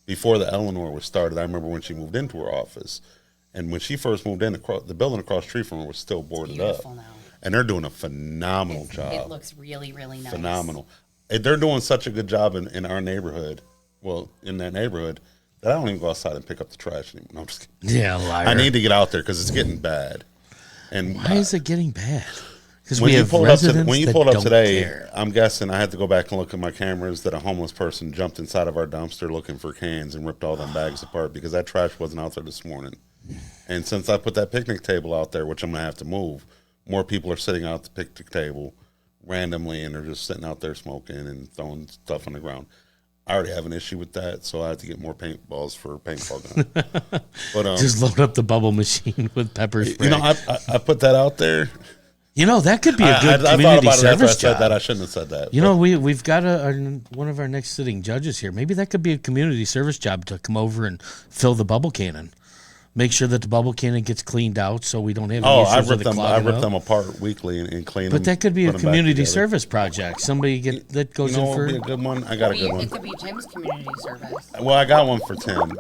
before the Eleanor was started. I remember when she moved into her office. And when she first moved in, the building across the street from her was still boarded up. Now. And they're doing a phenomenal job. It looks really, really nice. Phenomenal. They're doing such a good job in our neighborhood, in that neighborhood, that I don't even go outside and pick up the trash anymore. No, I'm just kidding. Yeah, liar. I need to get out there because it's getting bad. And why is it getting bad? Because when we you have pulled residents when you that pulled up don't today, care. I'm guessing I had to go back and look at my cameras that a homeless person jumped inside of our dumpster looking for cans and ripped all them bags apart because that trash wasn't out there this morning. And since I put that picnic table out there, which I'm going to have to move, more people are sitting out at the picnic table randomly, and they're just sitting out there smoking and throwing stuff on the ground. I already have an issue with that, so I have to get more paintballs for a paintball gun. But just load up the bubble machine with pepper spray. I put that out there. That could be a good community service job. I said that. I shouldn't have said that. We've got one of our next sitting judges here. Maybe that could be a community service job to come over and fill the bubble cannon. Make sure that the bubble cannon gets cleaned out so we don't have any issues with it clogging I rip up. them apart weekly and clean them. But that could be a community service project. Somebody that goes in for would be a good one. I got a good one. It could be Tim's community service. Well, I got one for Tim.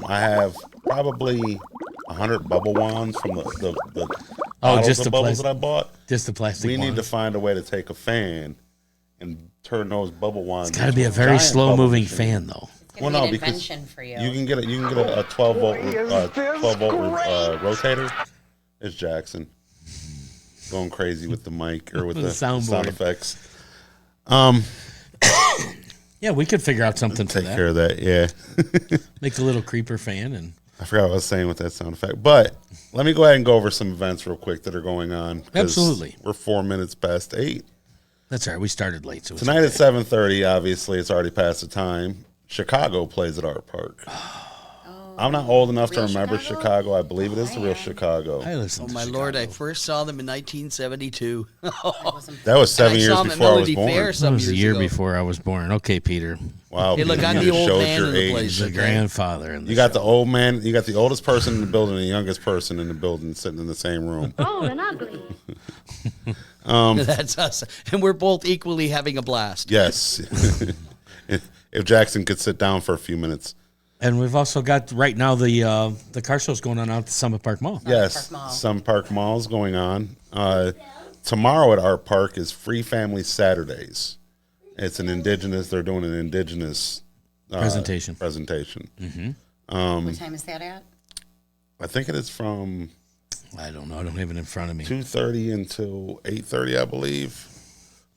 I have probably 100 bubble wands from the just the bubbles that I bought. Just the plastic. We need to find a way to take a fan and turn those bubble wands. It's got to be a very slow moving fan, though. Well, no, because for you. You can get a 12 volt rotator. It's Jackson going crazy with the mic or with the sound effects. Yeah, we could figure out something for that. Take care of that. Yeah. Make a little creeper fan and. I forgot what I was saying with that sound effect, but let me go ahead and go over some events real quick that are going on. Absolutely. We're 4 minutes past 8. That's all right. We started late, so tonight at 7:30. Obviously, it's already past the time. Chicago plays at Art Park. I'm not old enough to remember Chicago. I believe it is the real Chicago. Oh, my Lord. I first saw them in 1972. That was 7 years before I was born. That was a year before I was born. Okay, Peter. Wow. Hey, look, I'm the old man in the place. The grandfather. You got the old man. You got the oldest person in the building and the youngest person in the building sitting in the same room. Old and ugly. That's us. And we're both equally having a blast. Yes. If Jackson could sit down for a few minutes. And we've also got right now the car show's going on out at the Summit Park Mall. Summit Park Mall is going on. Tomorrow at Art Park is Free Family Saturdays. It's they're doing an indigenous presentation. Mm-hmm. What time is that at? I think it is from, I don't know. I don't have it in front of me. 2:30 until 8:30, I believe.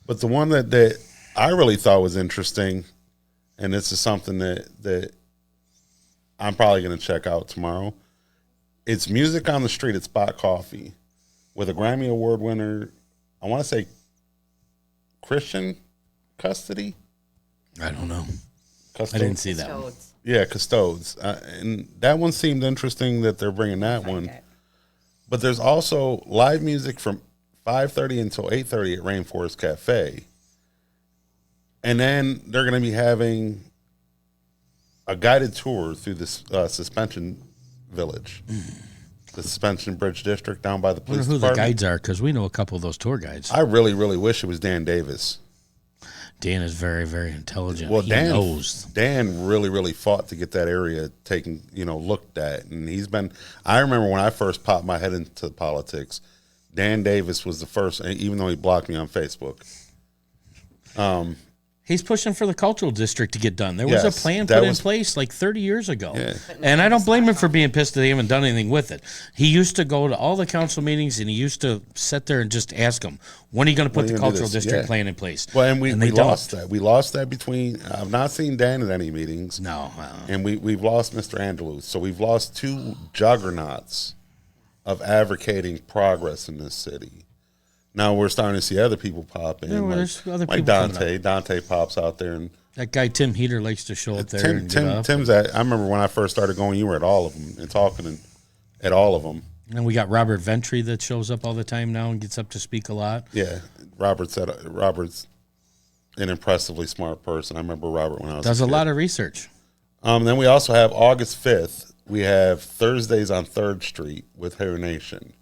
But the one that I really thought was interesting, and this is something that I'm probably going to check out tomorrow. It's Music on the Street at Spot Coffee with a Grammy Award winner. I want to say Christian custody. I don't know. Custodes? I didn't see that one. Toads. Yeah, custodes. And that one seemed interesting that they're bringing that one. it. But there's also live music from 5:30 until 8:30 at Rainforest Cafe. And then they're going to be having a guided tour through this Suspension Village, the Suspension Bridge District down by the I police wonder who the department. guides are, because we know a couple of those tour guides. I really, really wish it was Dan Davis. Dan is very, very intelligent. Well, He Dan knows. Dan really, really fought to get that area taken, looked at, and he's been. I remember when I first popped my head into politics, Dan Davis was the first, even though he blocked me on Facebook. He's pushing for the cultural district to get done. There was Yes, a plan that put in was- place like 30 years ago. Yeah. And I don't blame him for being pissed that they haven't done anything with it. He used to go to all the council meetings and he used to sit there and just ask them, when are you going to put When the are you gonna do cultural this? district Yeah. plan in place? Well, and we they lost don't. that. We lost that between. I've not seen Dan at any meetings. No. And we've lost Mr. Andalus. So we've lost two juggernauts of advocating progress in this city. Now we're starting to see other people pop in. Yeah, well, like, there's other like people coming Dante. Dante pops out there. And That guy Tim Heater likes to show up there and get up. Tim's at, I remember when I first started going, you were at all of them and talking at all of them. And we got Robert Ventry that shows up all the time now and gets up to speak a lot. Yeah. Robert's an impressively smart person. I remember Robert when I was Does a kid. lot of research. Then we also have August 5th. We have Thursdays on 3rd Street with Hair Nation.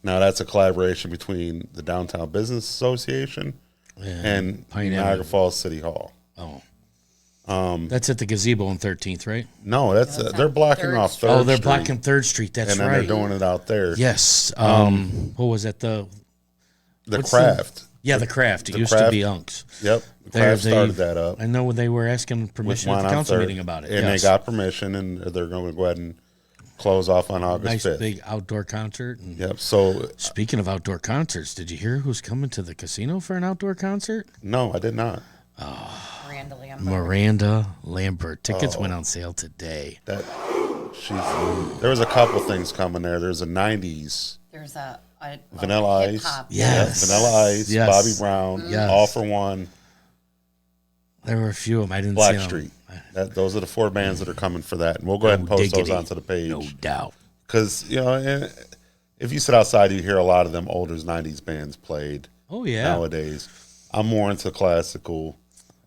Now, that's a collaboration between the Downtown Business Association and Pine Niagara Avenue. Falls City Hall. That's at the gazebo on 13th, right? No, that's they're blocking Third off Street. 3rd Oh, they're Street, blocking 3rd Street. That's and then right. they're doing it out there. Yes. What was it? The what's Craft. The Craft. It The used to Craft. be Unks. Yep. The There Craft they- started that up. I know they were asking permission at One the on council 3rd, meeting about it. And yes. they got permission, and they're going to go ahead and close off on August nice 5th. big outdoor concert. And Yep. So, speaking of outdoor concerts, did you hear who's coming to the casino for an outdoor concert? no, I did not. Miranda Lambert. Miranda Lambert. Tickets Oh. went on sale today. There was a couple things coming there. There's a 90s. There's a Vanilla Ice. hip-hop. Yes. Vanilla Ice, Yes. Bobby Brown, Yes. All for One, There were a few of them. I didn't see 'em. Blackstreet. Those are the 4 bands that are coming for that. And we'll go ahead and No post those diggity. onto the page. No doubt. Because, if you sit outside, you hear a lot of them older 90s bands played Oh, yeah. nowadays. I'm more into classical.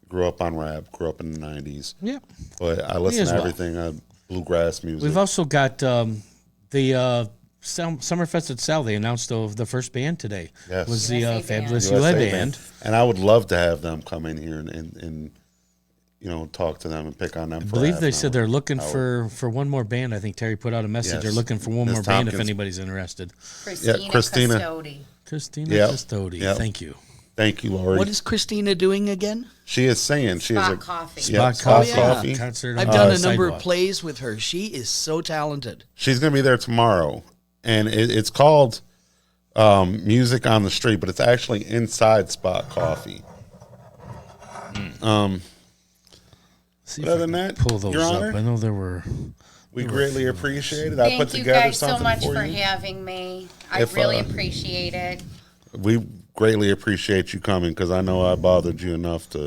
Grew up on rap, grew up in the 90s. Yeah. But I listen as to well. everything, bluegrass music. We've also got the Summerfest at Sal. They announced the first band today. Yes. Was the USA Fabulous USA UA band. And I would love to have them come in here and talk to them and pick on them. I believe they said they're looking for one more band. I think Terry put out a message. Yes. They're looking for one Ms. more band if Tompkins. anybody's interested. Christina. Christina. Custodi. Christina Yep. Custodi. Yep. Thank you. Thank you, Lori. What is Christina doing again? She is singing. She Spot is a Coffee. Yeah, Spot Spot Coffee. Coffee. Concert I've on done the a number sidewalk. of plays with her. She is so talented. She's going to be there tomorrow, and it's called Music on the Street, but it's actually inside Spot Coffee. See But if I other than can that, pull those Your up. Honor? I know there were. We greatly appreciate it. I put Thank you together guys so something much for for you. having me. I If, really appreciate it. We greatly appreciate you coming because I know I bothered you enough to.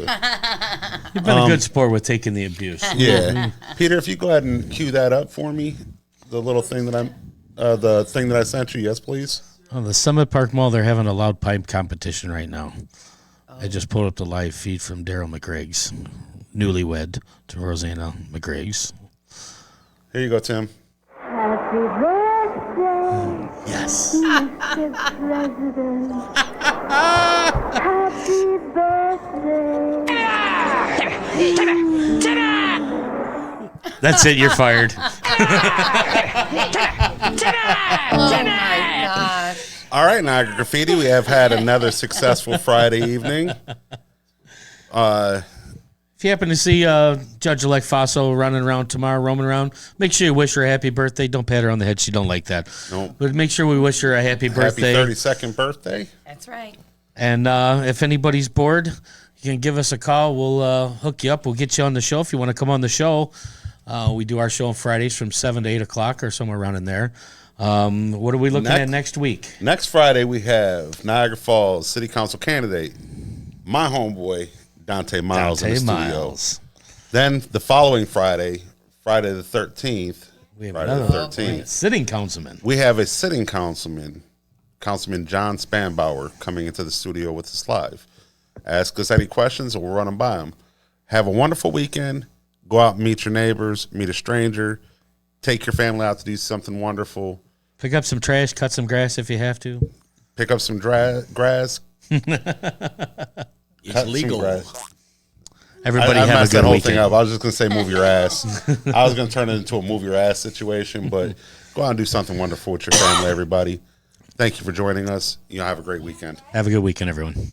You've been a good sport with taking the abuse. Yeah, Peter, if you go ahead and cue that up for me, the little thing that the thing that I sent you. Yes, please. On the Summit Park Mall, they're having a loud pipe competition right now. I just pulled up the live feed from Daryl McGreg's, newlywed to Rosanna McGreg's. Here you go, Tim. Happy birthday, Yes. Mr. President. Happy birthday. That's it. You're fired. Oh my gosh. All right, Niagara Graffiti, we have had another successful Friday evening. If you happen to see Judge-elect Faso running around tomorrow, roaming around, make sure you wish her a happy birthday. Don't pat her on the head. She don't like that. Nope. But make sure we wish her a happy birthday. Happy 32nd birthday. That's right. And if anybody's bored, you can give us a call. We'll hook you up. We'll get you on the show if you want to come on the show. We do our show on Fridays from 7 to 8 o'clock or somewhere around in there. What are we looking at next week? Next Friday, we have Niagara Falls City Council candidate my homeboy, Dante Miles in the Dante studio. Miles. Then the following Friday, Friday the 13th, We have Friday the another 13th, sitting councilman. we have a sitting councilman, Councilman John Spanbauer, coming into the studio with us live. Ask us any questions and we'll run them by him. Have a wonderful weekend. Go out and meet your neighbors, meet a stranger, take your family out to do something wonderful. Pick up some trash, cut some grass if you have to. Pick up some grass. It's legal. Everybody I have a messed that good whole weekend. thing up. I was just going to say move your ass. I was going to turn it into a move your ass situation, but go out and do something wonderful with your family, everybody. Thank you for joining us. You know, have a great weekend. Have a good weekend, everyone.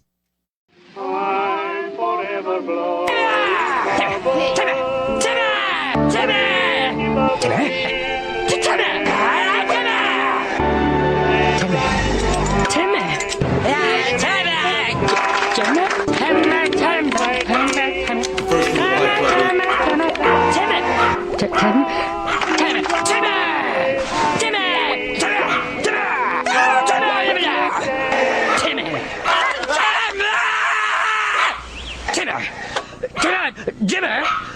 Jimmy!